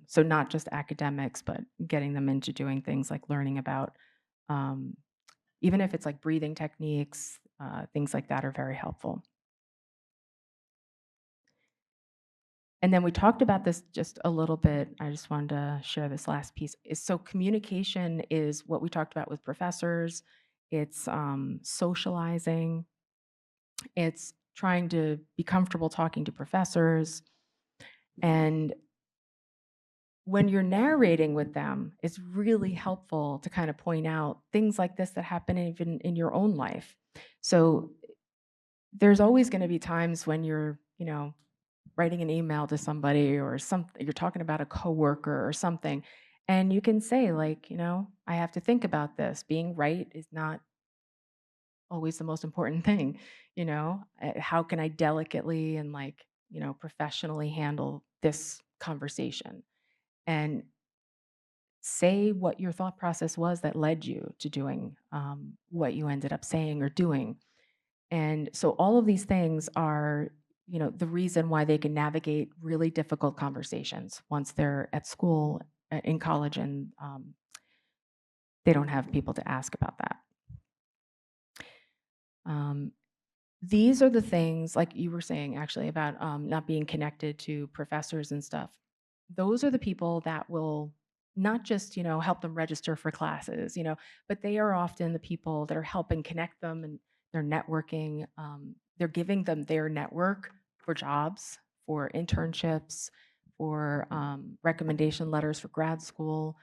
So not just academics, but getting them into doing things like learning about, even if it's like breathing techniques, things like that are very helpful. And then we talked about this just a little bit. I just wanted to share this last piece. So communication is what we talked about with professors. It's socializing. It's trying to be comfortable talking to professors. And when you're narrating with them, it's really helpful to kind of point out things like this that happen even in your own life. So there's always going to be times when you're, writing an email to somebody or something, you're talking about a coworker or something, and you can say like, I have to think about this. Being right is not always the most important thing, how can I delicately and like, professionally handle this conversation, and say what your thought process was that led you to doing what you ended up saying or doing. And so all of these things are, the reason why they can navigate really difficult conversations once they're at school, in college, and they don't have people to ask about that. These are the things, like you were saying actually, about not being connected to professors and stuff. Those are the people that will not just, help them register for classes, but they are often the people that are helping connect them, and they're networking. They're giving them their network for jobs, for internships, for recommendation letters for grad school.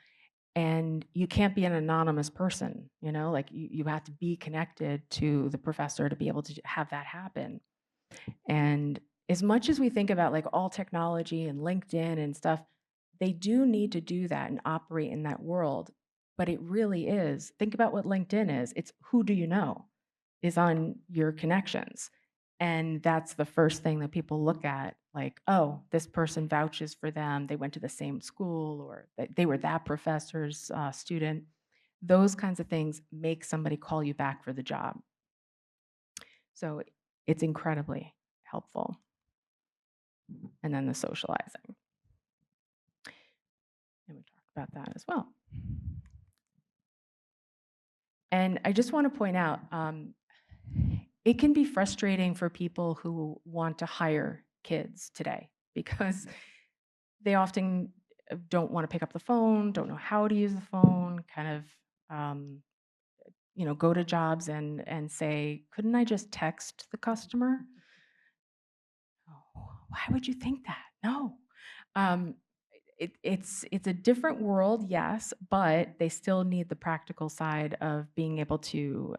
And you can't be an anonymous person, like you have to be connected to the professor to be able to have that happen. And as much as we think about like all technology and LinkedIn and stuff, they do need to do that and operate in that world. But it really is, think about what LinkedIn is. It's who do you know is on your connections. And that's the first thing that people look at, like, oh, this person vouches for them. They went to the same school, or they were that professor's student. Those kinds of things make somebody call you back for the job. So it's incredibly helpful. And then the socializing. And we talked about that as well. And I just want to point out, it can be frustrating for people who want to hire kids today because they often don't want to pick up the phone, don't know how to use the phone, kind of, go to jobs and say, couldn't I just text the customer? Oh, why would you think that? No. Um, it's a different world, yes, but they still need the practical side of being able to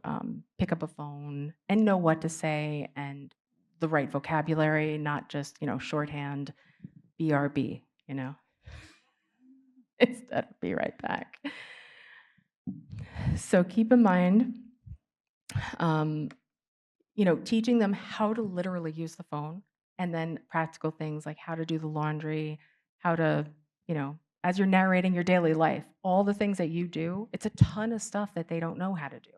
pick up a phone and know what to say and the right vocabulary, not just shorthand BRB, instead of be right back. So keep in mind, um, teaching them how to literally use the phone, and then practical things like how to do the laundry, how to, as you're narrating your daily life, all the things that you do, it's a ton of stuff that they don't know how to do.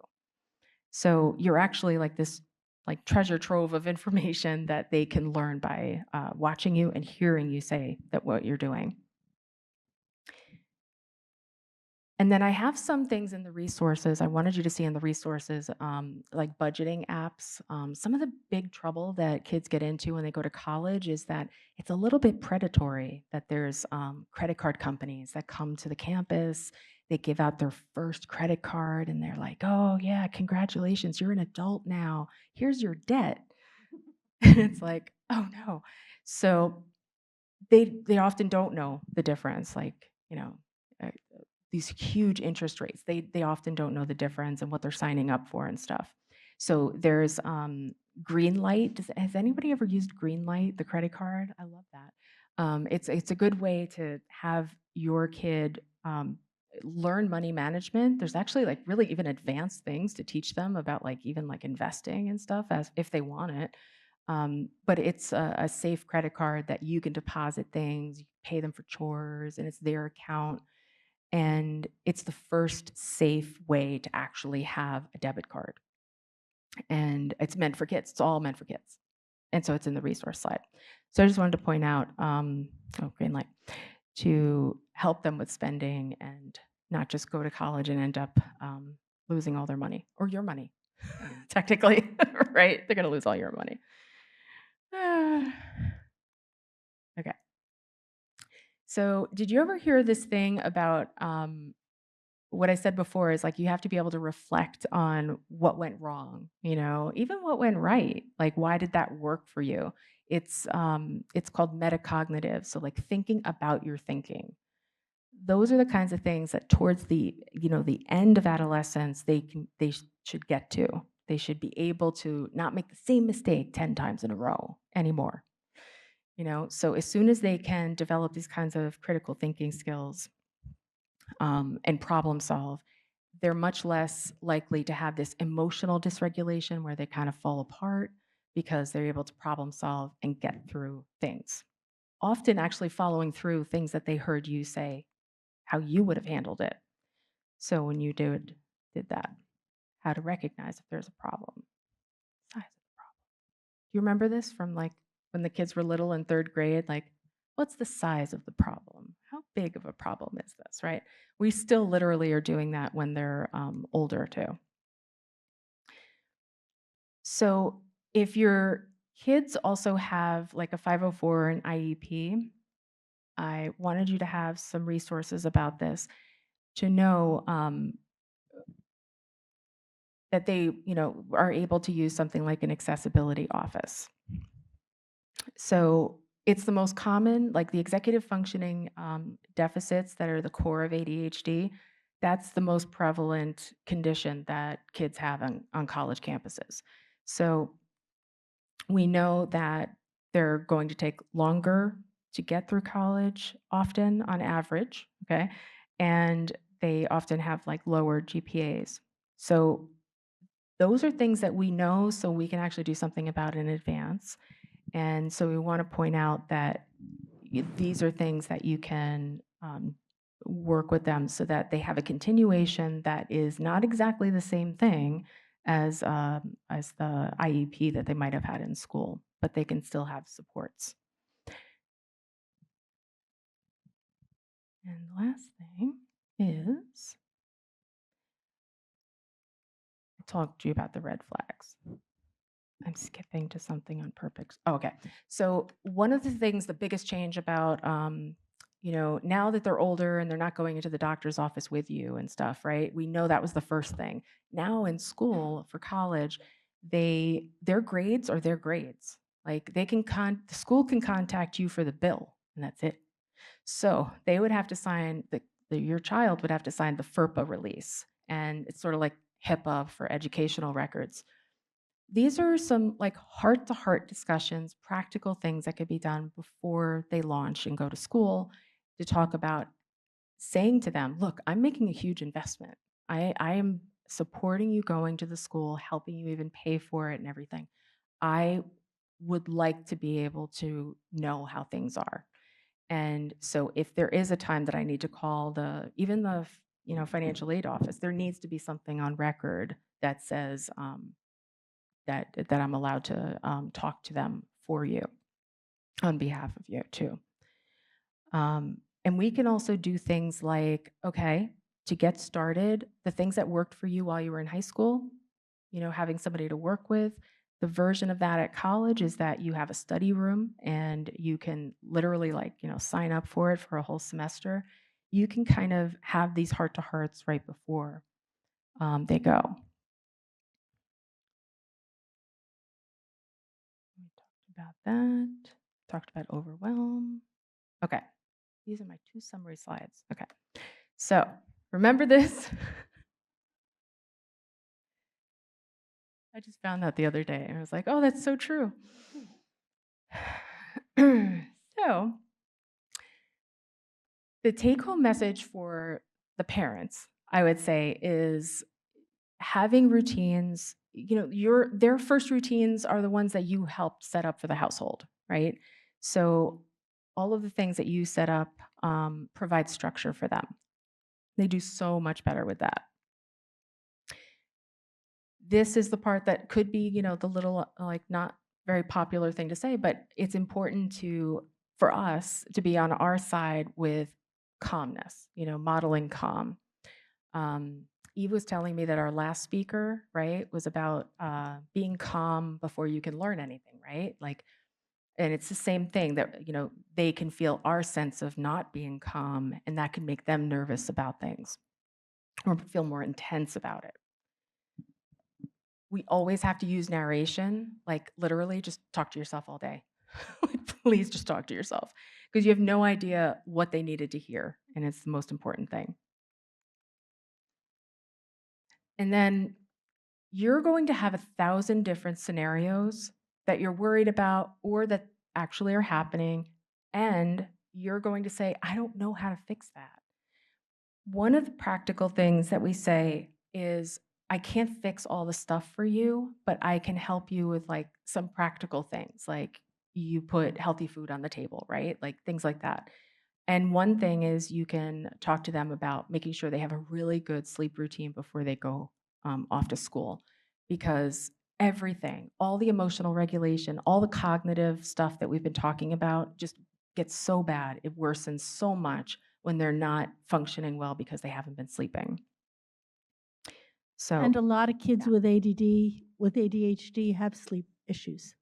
So you're actually like this like treasure trove of information that they can learn by watching you and hearing you say that what you're doing. And then I have some things in the resources I wanted you to see in the resources, like budgeting apps. Some of the big trouble that kids get into when they go to college is that it's a little bit predatory, that there's credit card companies that come to the campus. They give out their first credit card and they're like, oh, yeah, congratulations, you're an adult now. Here's your debt. And it's like, oh, no. So they often don't know the difference, like, uh, these huge interest rates. They often don't know the difference and what they're signing up for and stuff. So there's Greenlight. Has anybody ever used Greenlight, the credit card? I love that. It's a good way to have your kid learn money management. There's actually like really even advanced things to teach them about like even like investing and stuff as if they want it. But it's a safe credit card that you can deposit things, you pay them for chores, and it's their account. And it's the first safe way to actually have a debit card. And it's meant for kids. It's all meant for kids. And so it's in the resource slide. So I just wanted to point out, green light, to help them with spending and not just go to college and end up losing all their money or your money, technically, right? They're going to lose all your money. Okay. So did you ever hear this thing about what I said before is like you have to be able to reflect on what went wrong, even what went right. Like why did that work for you? It's called metacognitive. So like thinking about your thinking. Those are the kinds of things that towards the end of adolescence should get to. They should be able to not make the same mistake 10 times in a row anymore. So as soon as they can develop these kinds of critical thinking skills and problem solve, they're much less likely to have this emotional dysregulation where they kind of fall apart because they're able to problem solve and get through things. Often actually following through things that they heard you say, how you would have handled it. So when you did that, how to recognize if there's a problem. Size of the problem. Do you remember this from like when the kids were little in third grade? Like, what's the size of the problem? How big of a problem is this, right? We still literally are doing that when they're older too. So if your kids also have like a 504 or an IEP, I wanted you to have some resources about this to know that they, are able to use something like an accessibility office. So it's the most common, like the executive functioning deficits that are the core of ADHD. That's the most prevalent condition that kids have on college campuses. So we know that they're going to take longer to get through college, often on average, okay? And they often have like lower GPAs. So those are things that we know, so we can actually do something about in advance. And so we want to point out that these are things that you can work with them so that they have a continuation that is not exactly the same thing as the IEP that they might have had in school, but they can still have supports. And the last thing is, I talked to you about the red flags. I'm skipping to something on purpose. Oh, okay. So one of the things, the biggest change about now that they're older and they're not going into the doctor's office with you and stuff, right? We know that was the first thing. Now in school for college, their grades are their grades. Like the school can contact you for the bill, and that's it. So they would have to sign your child would have to sign the FERPA release, and it's sort of like HIPAA for educational records. These are some like heart-to-heart discussions, practical things that could be done before they launch and go to school to talk about saying to them, look, I'm making a huge investment. I am supporting you going to the school, helping you even pay for it and everything. I would like to be able to know how things are. And so if there is a time that I need to call even the financial aid office, there needs to be something on record that says that I'm allowed to talk to them for you on behalf of you too. And we can also do things like, okay, to get started, the things that worked for you while you were in high school, having somebody to work with. The version of that at college is that you have a study room and you can literally sign up for it for a whole semester. You can kind of have these heart-to-hearts right before they go. We talked about that. Talked about overwhelm. Okay. These are my 2 summary slides. Okay. So remember this? I just found that the other day and I was like, oh, that's so true. So the take-home message for the parents, I would say, is having routines. Their first routines are the ones that you helped set up for the household, right? So all of the things that you set up provide structure for them. They do so much better with that. This is the part that could be, the little not very popular thing to say, but it's important for us to be on our side with calmness, modeling calm. Eve was telling me that our last speaker, right, was about being calm before you can learn anything, right? And it's the same thing that, they can feel our sense of not being calm, and that can make them nervous about things or feel more intense about it. We always have to use narration, like literally just talk to yourself all day. Please just talk to yourself because you have no idea what they needed to hear, and it's the most important thing. And then you're going to have 1,000 different scenarios that you're worried about or that actually are happening, and you're going to say, I don't know how to fix that. One of the practical things that we say is, I can't fix all the stuff for you, but I can help you with some practical things, like you put healthy food on the table, right? Like things like that. And one thing is you can talk to them about making sure they have a really good sleep routine before they go off to school, because everything, all the emotional regulation, all the cognitive stuff that we've been talking about just gets so bad. It worsens so much when they're not functioning well because they haven't been sleeping. So, And a lot of kids yeah. with ADD, with ADHD have sleep issues.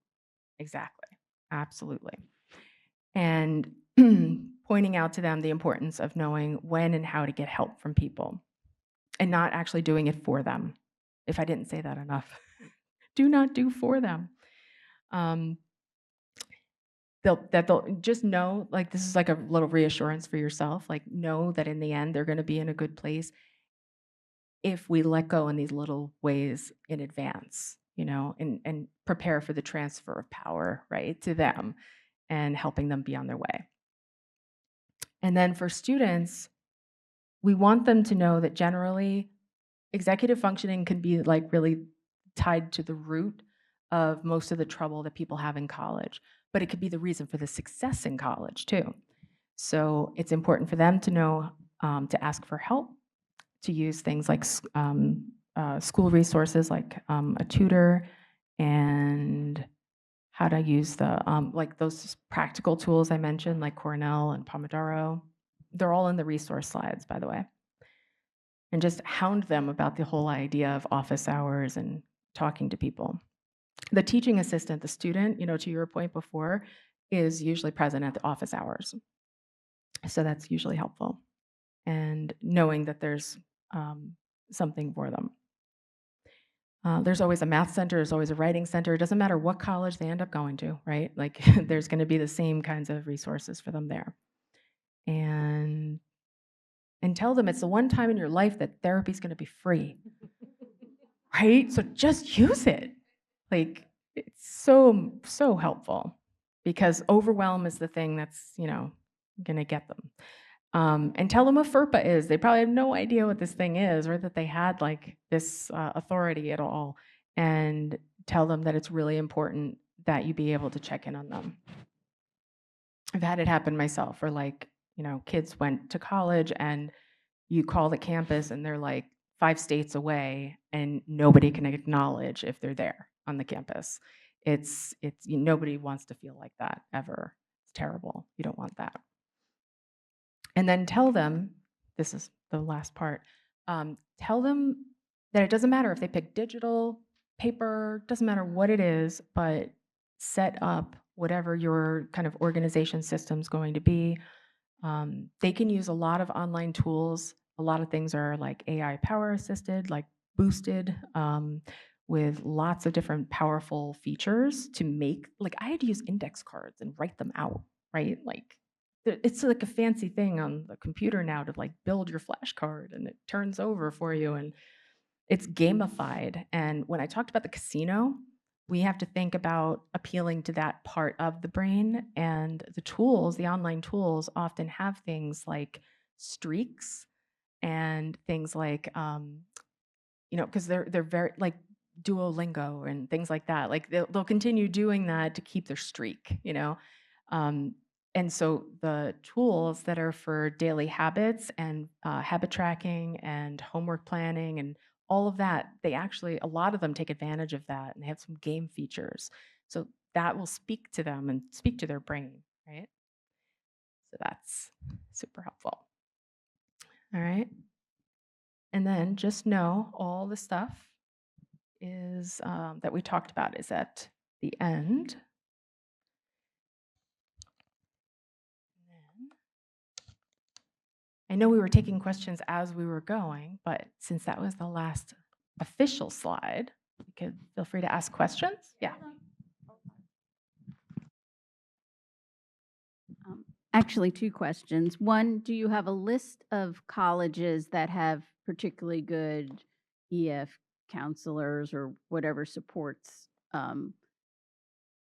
Exactly. Absolutely. And pointing out to them the importance of knowing when and how to get help from people and not actually doing it for them. If I didn't say that enough, do not do for them. They'll just know, this is like a little reassurance for yourself, know that in the end they're going to be in a good place if we let go in these little ways in advance, and prepare for the transfer of power, right, to them and helping them be on their way. And then for students, we want them to know that generally executive functioning can be really tied to the root of most of the trouble that people have in college, but it could be the reason for the success in college too. So it's important for them to know to ask for help, to use things like school resources like a tutor, and how to use those practical tools I mentioned, like Cornell and Pomodoro. They're all in the resource slides, by the way. And just hound them about the whole idea of office hours and talking to people. The teaching assistant, the student, to your point before, is usually present at the office hours. So that's usually helpful. And knowing that there's something for them. There's always a math center, there's always a writing center. It doesn't matter what college they end up going to, right? Like there's going to be the same kinds of resources for them there. And tell them it's the one time in your life that therapy is going to be free, right? So just use it. Like it's so helpful because overwhelm is the thing that's going to get them. And tell them what FERPA is. They probably have no idea what this thing is or that they had like this authority at all. And tell them that it's really important that you be able to check in on them. I've had it happen myself where like, kids went to college and you call the campus and they're like 5 states away and nobody can acknowledge if they're there on the campus. Nobody wants to feel like that ever. It's terrible. You don't want that. And then tell them, this is the last part, tell them that it doesn't matter if they pick digital, paper, doesn't matter what it is, but set up whatever your kind of organization system's going to be. They can use a lot of online tools. A lot of things are like AI power assisted, like boosted, with lots of different powerful features to make, like I had to use index cards and write them out, right? Like it's like a fancy thing on the computer now to like build your flashcard and it turns over for you and it's gamified. And when I talked about the casino, we have to think about appealing to that part of the brain, and the tools, the online tools often have things like streaks and things like because they're very like Duolingo and things like that. Like they'll continue doing that to keep their streak, and so the tools that are for daily habits and habit tracking and homework planning and all of that, a lot of them take advantage of that and they have some game features. So that will speak to them and speak to their brain, right? So that's super helpful. All right. And then just know all the stuff is that we talked about is at the end. I know we were taking questions as we were going, but since that was the last official slide, you could feel free to ask questions. Yeah. Actually, 2 questions. One, do you have a list of colleges that have particularly good EF counselors or whatever supports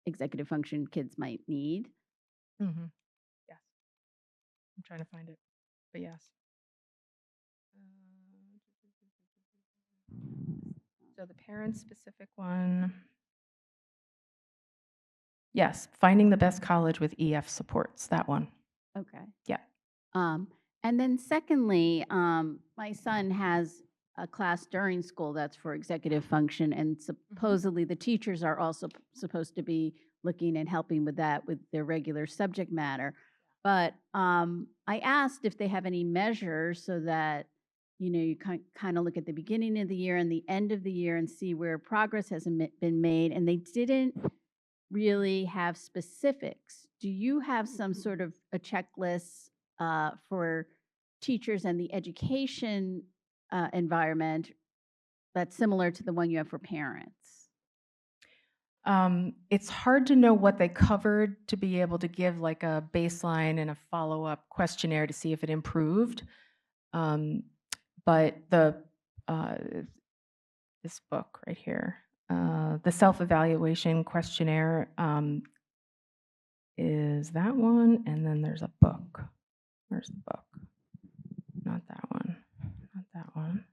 executive function kids might need? Mm-hmm. Yes. I'm trying to find it, but yes. So the parent-specific one. Yes, finding the best college with EF supports, that one. Okay. Yeah. And then secondly, my son has a class during school that's for executive function, and supposedly the teachers are also supposed to be looking and helping with that with their regular subject matter. But I asked if they have any measures so that you kind of look at the beginning of the year and the end of the year and see where progress has been made, and they didn't really have specifics. Do you have some sort of a checklist for teachers and the education environment that's similar to the one you have for parents? It's hard to know what they covered to be able to give like a baseline and a follow-up questionnaire to see if it improved. But this book right here, the self-evaluation questionnaire, is that one, and then there's a book. Where's the book? Not that one. Not that one.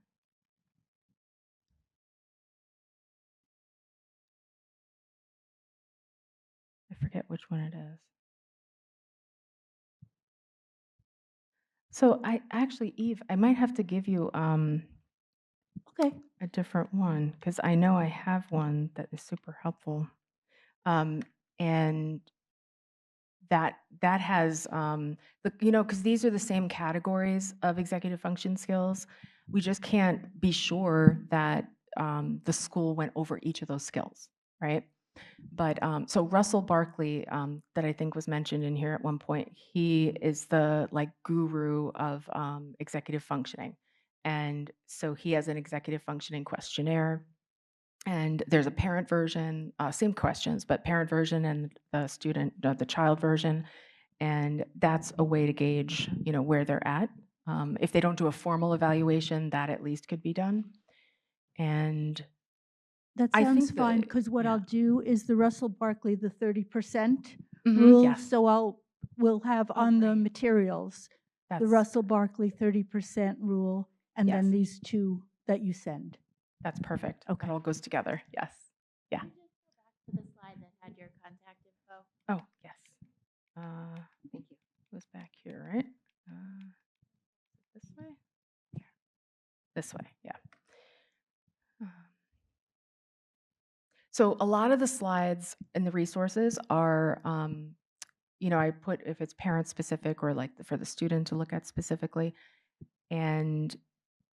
I forget which one it is. So I actually, Eve, I might have to give you Okay. a different one because I know I have one that is super helpful, and that has because these are the same categories of executive function skills. We just can't be sure that the school went over each of those skills, right? But so Russell Barkley, that I think was mentioned in here at one point, he is the like guru of executive functioning. And so he has an executive functioning questionnaire. And there's a parent version, same questions, but parent version and the child version. And that's a way to gauge, where they're at. If they don't do a formal evaluation, that at least could be done. And That I sounds think fine, that, because what yeah. I'll do is the Russell Barkley, the 30% Mhm, rule. yes. So we'll have Oh, on the great. materials, the That's Russell Barkley 30% rule, and Yes. then these two that you send. That's perfect. Okay. It all goes together. Yes. Yeah. Could you just go back to the slide that had your contact info? Oh, yes. Thank you. It was back here, right? This way? Here. This way, yeah. Um, So a lot of the slides and the resources are, I put if it's parent specific or like for the student to look at specifically. And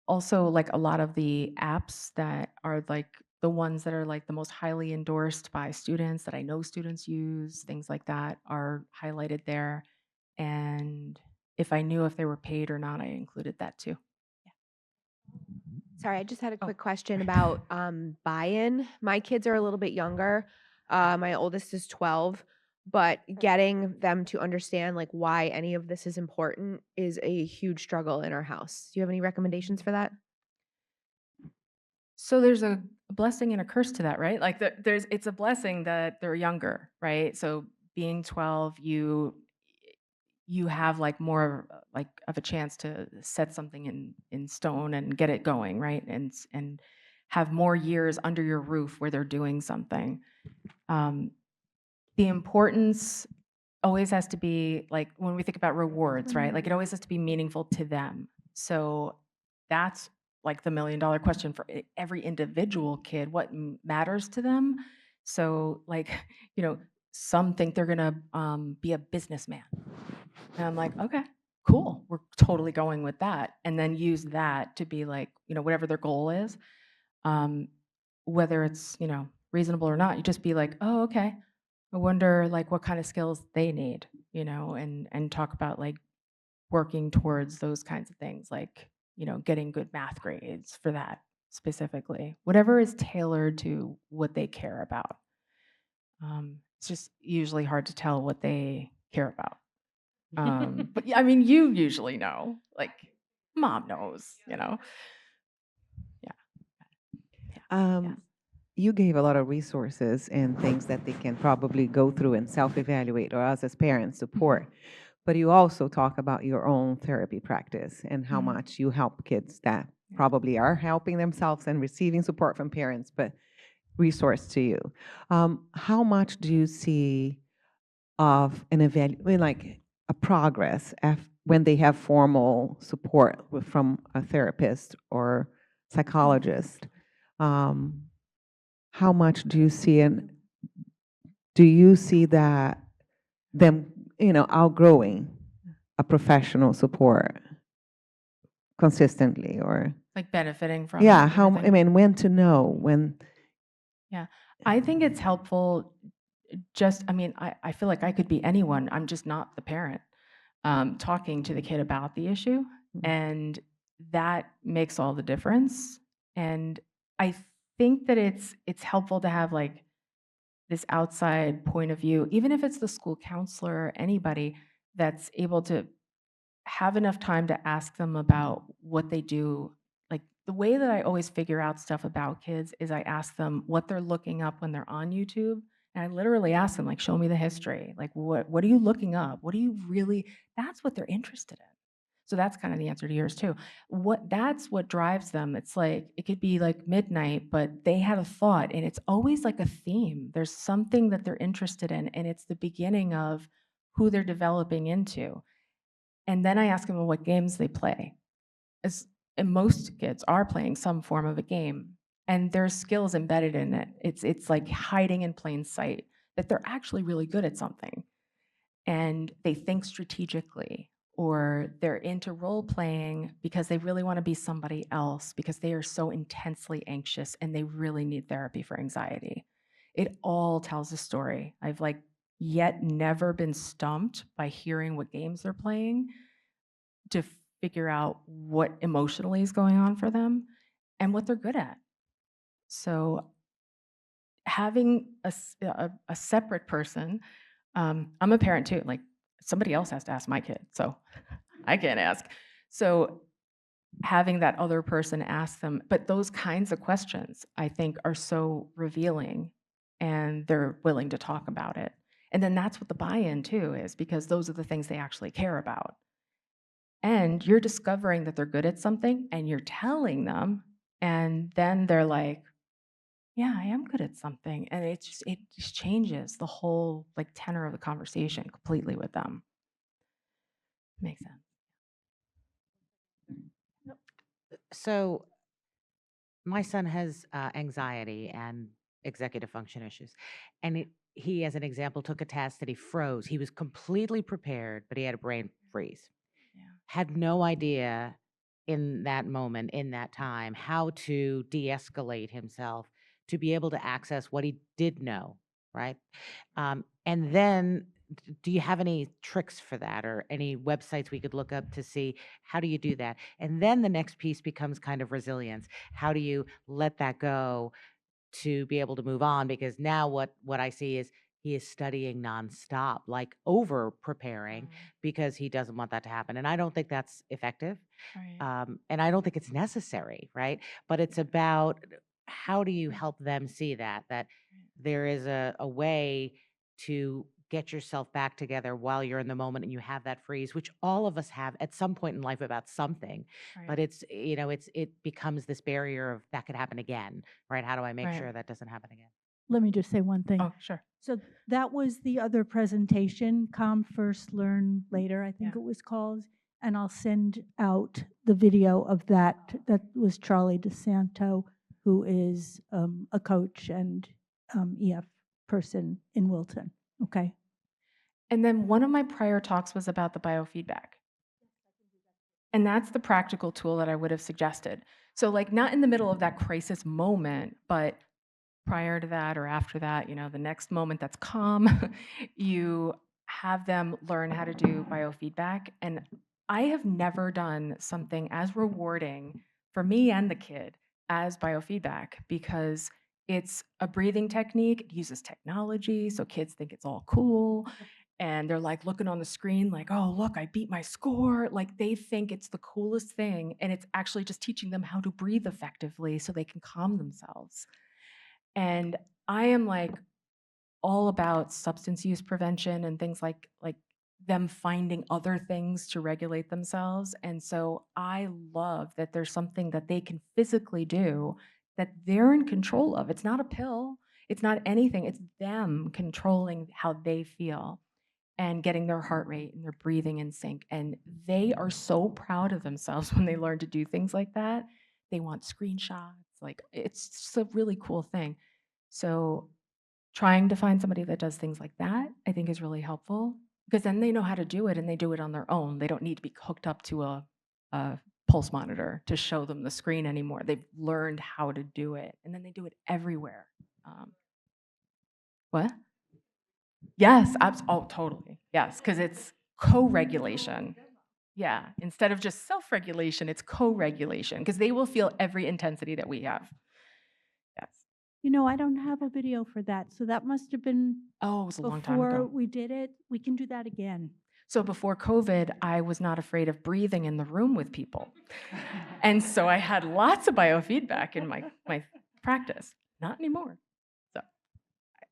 also like a lot of the apps that are like the ones that are like the most highly endorsed by students that I know students use, things like that are highlighted there. And if I knew if they were paid or not, I included that too. Sorry, I just had a Oh, quick question about buy-in. My kids are a little bit younger. My oldest is 12, but getting them to understand like why any of this is important is a huge struggle in our house. Do you have any recommendations for that? So there's a blessing and a curse to that, right? Like it's a blessing that they're younger, right? So being 12, you have like more like of a chance to set something in stone and get it going, right? And have more years under your roof where they're doing something. The importance always has to be like when we think about rewards, right? Like it always has to be meaningful to them. So that's like the $1 million question for every individual kid. What matters to them? So like, some think they're gonna be a businessman, and I'm like, okay, cool. We're totally going with that, and then use that to be like, whatever their goal is, um, whether it's reasonable or not. You just be like, oh, okay. I wonder like what kind of skills they need, and talk about like working towards those kinds of things, like, getting good math grades for that specifically. Whatever is tailored to what they care about. It's just usually hard to tell what they care about. But yeah, I mean, you usually know, like mom knows, Yeah. Um, you gave a lot of resources and things that they can probably go through and self-evaluate, or us as parents support. But you also talk about your own therapy practice and how Mhm. much you help kids that Yeah. probably are helping themselves and receiving support from parents, but resource to you. How much do you see of an like a progress when they have formal support from a therapist or psychologist? How much do you see, and do you see that them, outgrowing a professional support consistently, or Like benefiting from yeah, it and everything. I mean, when to know when? Yeah. I think it's helpful I mean, I feel like I could be anyone. I'm just not the parent, talking to the kid about the issue. And that makes all the difference. And I think that it's helpful to have like this outside point of view, even if it's the school counselor or anybody that's able to have enough time to ask them about what they do. Like the way that I always figure out stuff about kids is I ask them what they're looking up when they're on YouTube. And I literally ask them, like, show me the history. Like, what are you looking up? What do you really, that's what they're interested in. So that's kind of the answer to yours too. That's what drives them. It's like, it could be like midnight, but they had a thought and it's always like a theme. There's something that they're interested in, and it's the beginning of who they're developing into. And then I ask them what games they play. And most kids are playing some form of a game, and there's skills embedded in it. It's like hiding in plain sight that they're actually really good at something, and they think strategically, or they're into role playing because they really want to be somebody else because they are so intensely anxious and they really need therapy for anxiety. It all tells a story. I've like yet never been stumped by hearing what games they're playing to figure out what emotionally is going on for them and what they're good at. So having a separate person, I'm a parent too, like somebody else has to ask my kid, so I can't ask. So having that other person ask them, but those kinds of questions I think are so revealing and they're willing to talk about it. And then that's what the buy-in too is, because those are the things they actually care about. And you're discovering that they're good at something and you're telling them, and then they're like, yeah, I am good at something. And it just changes the whole like tenor of the conversation completely with them. Makes sense. So my son has anxiety and executive function issues. And he, as an example, took a test that he froze. He was completely prepared, but he had a brain freeze. Yeah. Had no idea in that moment, in that time, how to de-escalate himself to be able to access what he did know, right? And then, do you have any tricks for that or any websites we could look up to see how do you do that? And then the next piece becomes kind of resilience. How do you let that go to be able to move on? Because now what I see is he is studying nonstop, like over preparing because he doesn't want that to happen. And I don't think that's effective. Right. And I don't think it's necessary, right? But it's about how do you help them see that there is a way to get yourself back together while you're in the moment and you have that freeze, which all of us have at some point in life about something. But Right. it becomes this barrier of that could happen again, right? How do I make Right. sure that doesn't happen again? Let me just say one thing. Oh, sure. So that was the other presentation, Calm First, Learn Later, I think Yeah. it was called. And I'll send out the video of that. That was Charlie DeSanto, who is a coach and EF person in Wilton. Okay. And then one of my prior talks was about the biofeedback. And that's the practical tool that I would have suggested. So like not in the middle of that crisis moment, but prior to that or after that, the next moment that's calm, you have them learn how to do biofeedback. And I have never done something as rewarding for me and the kid as biofeedback, because it's a breathing technique. It uses technology, so kids think it's all cool. And they're like looking on the screen like, oh, look, I beat my score. Like they think it's the coolest thing. And it's actually just teaching them how to breathe effectively so they can calm themselves. And I am like all about substance use prevention and things like them finding other things to regulate themselves. And so I love that there's something that they can physically do that they're in control of. It's not a pill, it's not anything. It's them controlling how they feel and getting their heart rate and their breathing in sync. And they are so proud of themselves when they learn to do things like that. They want screenshots. Like it's just a really cool thing. So trying to find somebody that does things like that, I think is really helpful, because then they know how to do it and they do it on their own. They don't need to be hooked up to a pulse monitor to show them the screen anymore. They've learned how to do it, and then they do it everywhere. What? Yes, oh, totally. Yes, because it's co-regulation. Yeah, instead of just self-regulation, it's co-regulation, because they will feel every intensity that we have. Yes. I don't have a video for that. So that must have been Oh, it was a long time before ago. we did it. We can do that again. So before COVID, I was not afraid of breathing in the room with people. And so I had lots of biofeedback in my practice. Not anymore. So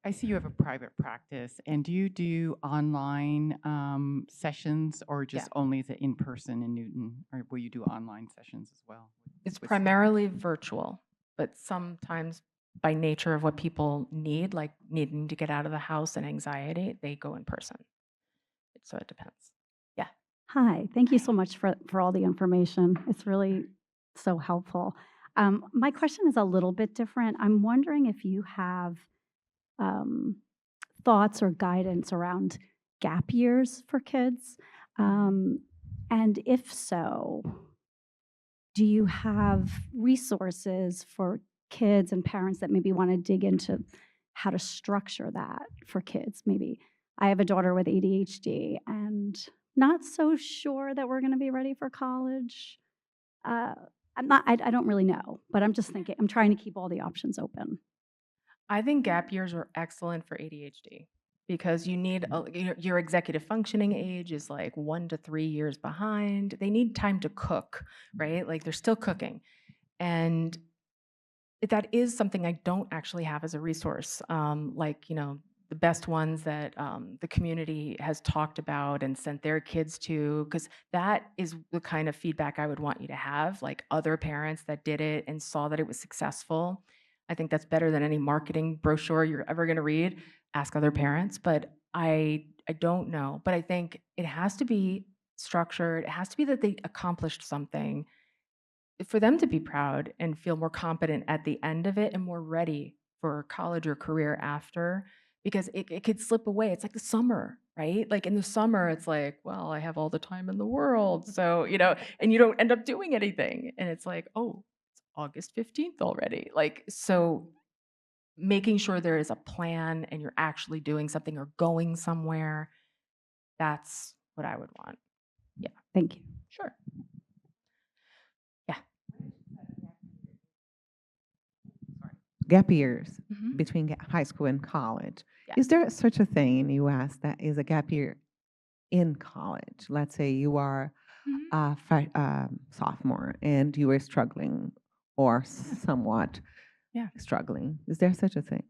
I see you have a private practice, and do you do online sessions, or just only is it in person in Newton, or will you do online sessions as well? it's with- primarily virtual, but sometimes by nature of what people need, like needing to get out of the house and anxiety, they go in person. So it depends. Yeah. Hi, thank you so much for all the information. It's really so helpful. My question is a little bit different. I'm wondering if you have thoughts or guidance around gap years for kids. And if so, do you have resources for kids and parents that maybe want to dig into how to structure that for kids. Maybe I have a daughter with ADHD and not so sure that we're going to be ready for college. I don't really know, but I'm just thinking, I'm trying to keep all the options open. I think gap years are excellent for ADHD because you need your executive functioning age is like 1 to 3 years behind. They need time to cook, right? Like they're still cooking. And that is something I don't actually have as a resource. Like, the best ones that the community has talked about and sent their kids to, because that is the kind of feedback I would want you to have, like other parents that did it and saw that it was successful. I think that's better than any marketing brochure you're ever going to read. Ask other parents, but I don't know. But I think it has to be structured. It has to be that they accomplished something for them to be proud and feel more competent at the end of it and more ready for college or career after, because it could slip away. It's like the summer, right? Like in the summer, it's like, well, I have all the time in the world. So, and you don't end up doing anything. And it's like, oh, it's August 15th already. Like, so making sure there is a plan and you're actually doing something or going somewhere, that's what I would want. Yeah. Thank you. Sure. Yeah. Gap years Mhm. between high school and college. Yeah. Is there such a thing in the U.S. that is a gap year in college? Let's say you are Mhm. a sophomore and you are struggling or somewhat Yeah. struggling. Is there such a thing?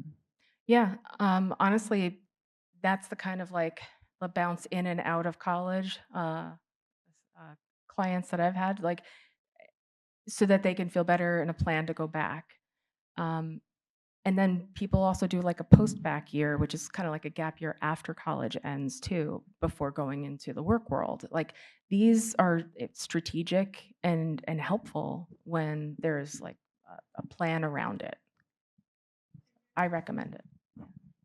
Yeah, honestly, that's the kind of like the bounce in and out of college clients that I've had, like, so that they can feel better and a plan to go back. Um, and then people also do like a post-back year, which is kind of like a gap year after college ends too, before going into the work world. Like these are strategic and helpful when there's like a plan around it. I recommend it.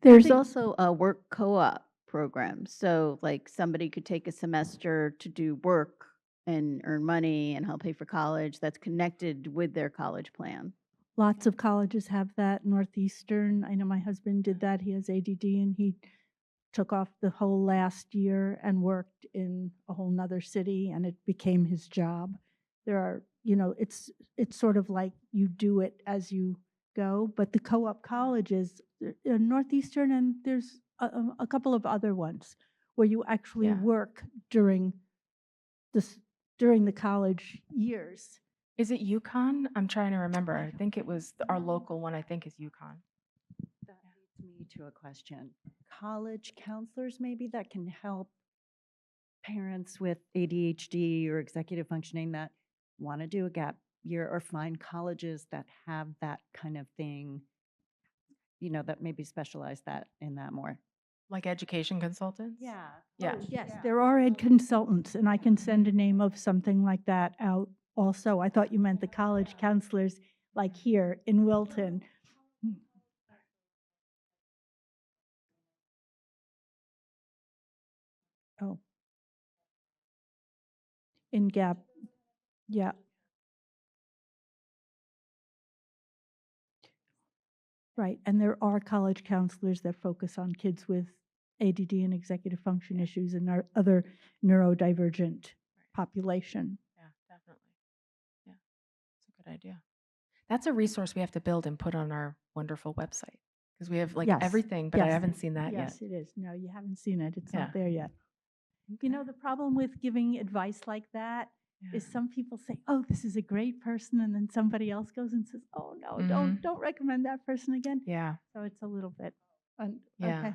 There's also a work co-op program. So like somebody could take a semester to do work and earn money and help pay for college that's connected with their college plan. Lots of colleges have that. Northeastern, I know my husband did that. He has ADD and he took off the whole last year and worked in a whole nother city and it became his job. There are, it's sort of like you do it as you go, but the co-op colleges, Northeastern, and there's a couple of other ones where you actually Yeah. work during the college years. Is it Yukon? I'm trying to remember. I think it was our local one, I think is Yukon. That leads me to a question. College counselors maybe that can help parents with ADHD or executive functioning that want to do a gap year or find colleges that have that kind of thing, that maybe specialize in that more. Like education consultants? Yeah. Yeah. Oh, yes, there are ed consultants, and I can send a name of something like that out also. I thought you meant the college counselors, like here in Wilton. Oh. In Gap, yeah. Right, and there are college counselors that focus on kids with ADD and executive function issues and our other neurodivergent population. Yeah, definitely. Yeah, it's a good idea. That's a resource we have to build and put on our wonderful website because we have like Yes, everything, but I yes, haven't seen that yet. Yes, it is. No, you haven't seen it. It's Yeah. not there yet. Okay. The problem with giving advice like that is Yeah. some people say, "Oh, this is a great person," and then somebody else goes and says, "Oh no, don't recommend that person again." Yeah, So it's a little bit. yeah, Okay.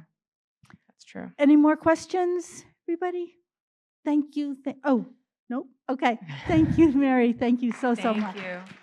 that's true. Any more questions, everybody? Thank you. Oh, nope. Okay. Thank you, Mary. Thank you so Thank much. you.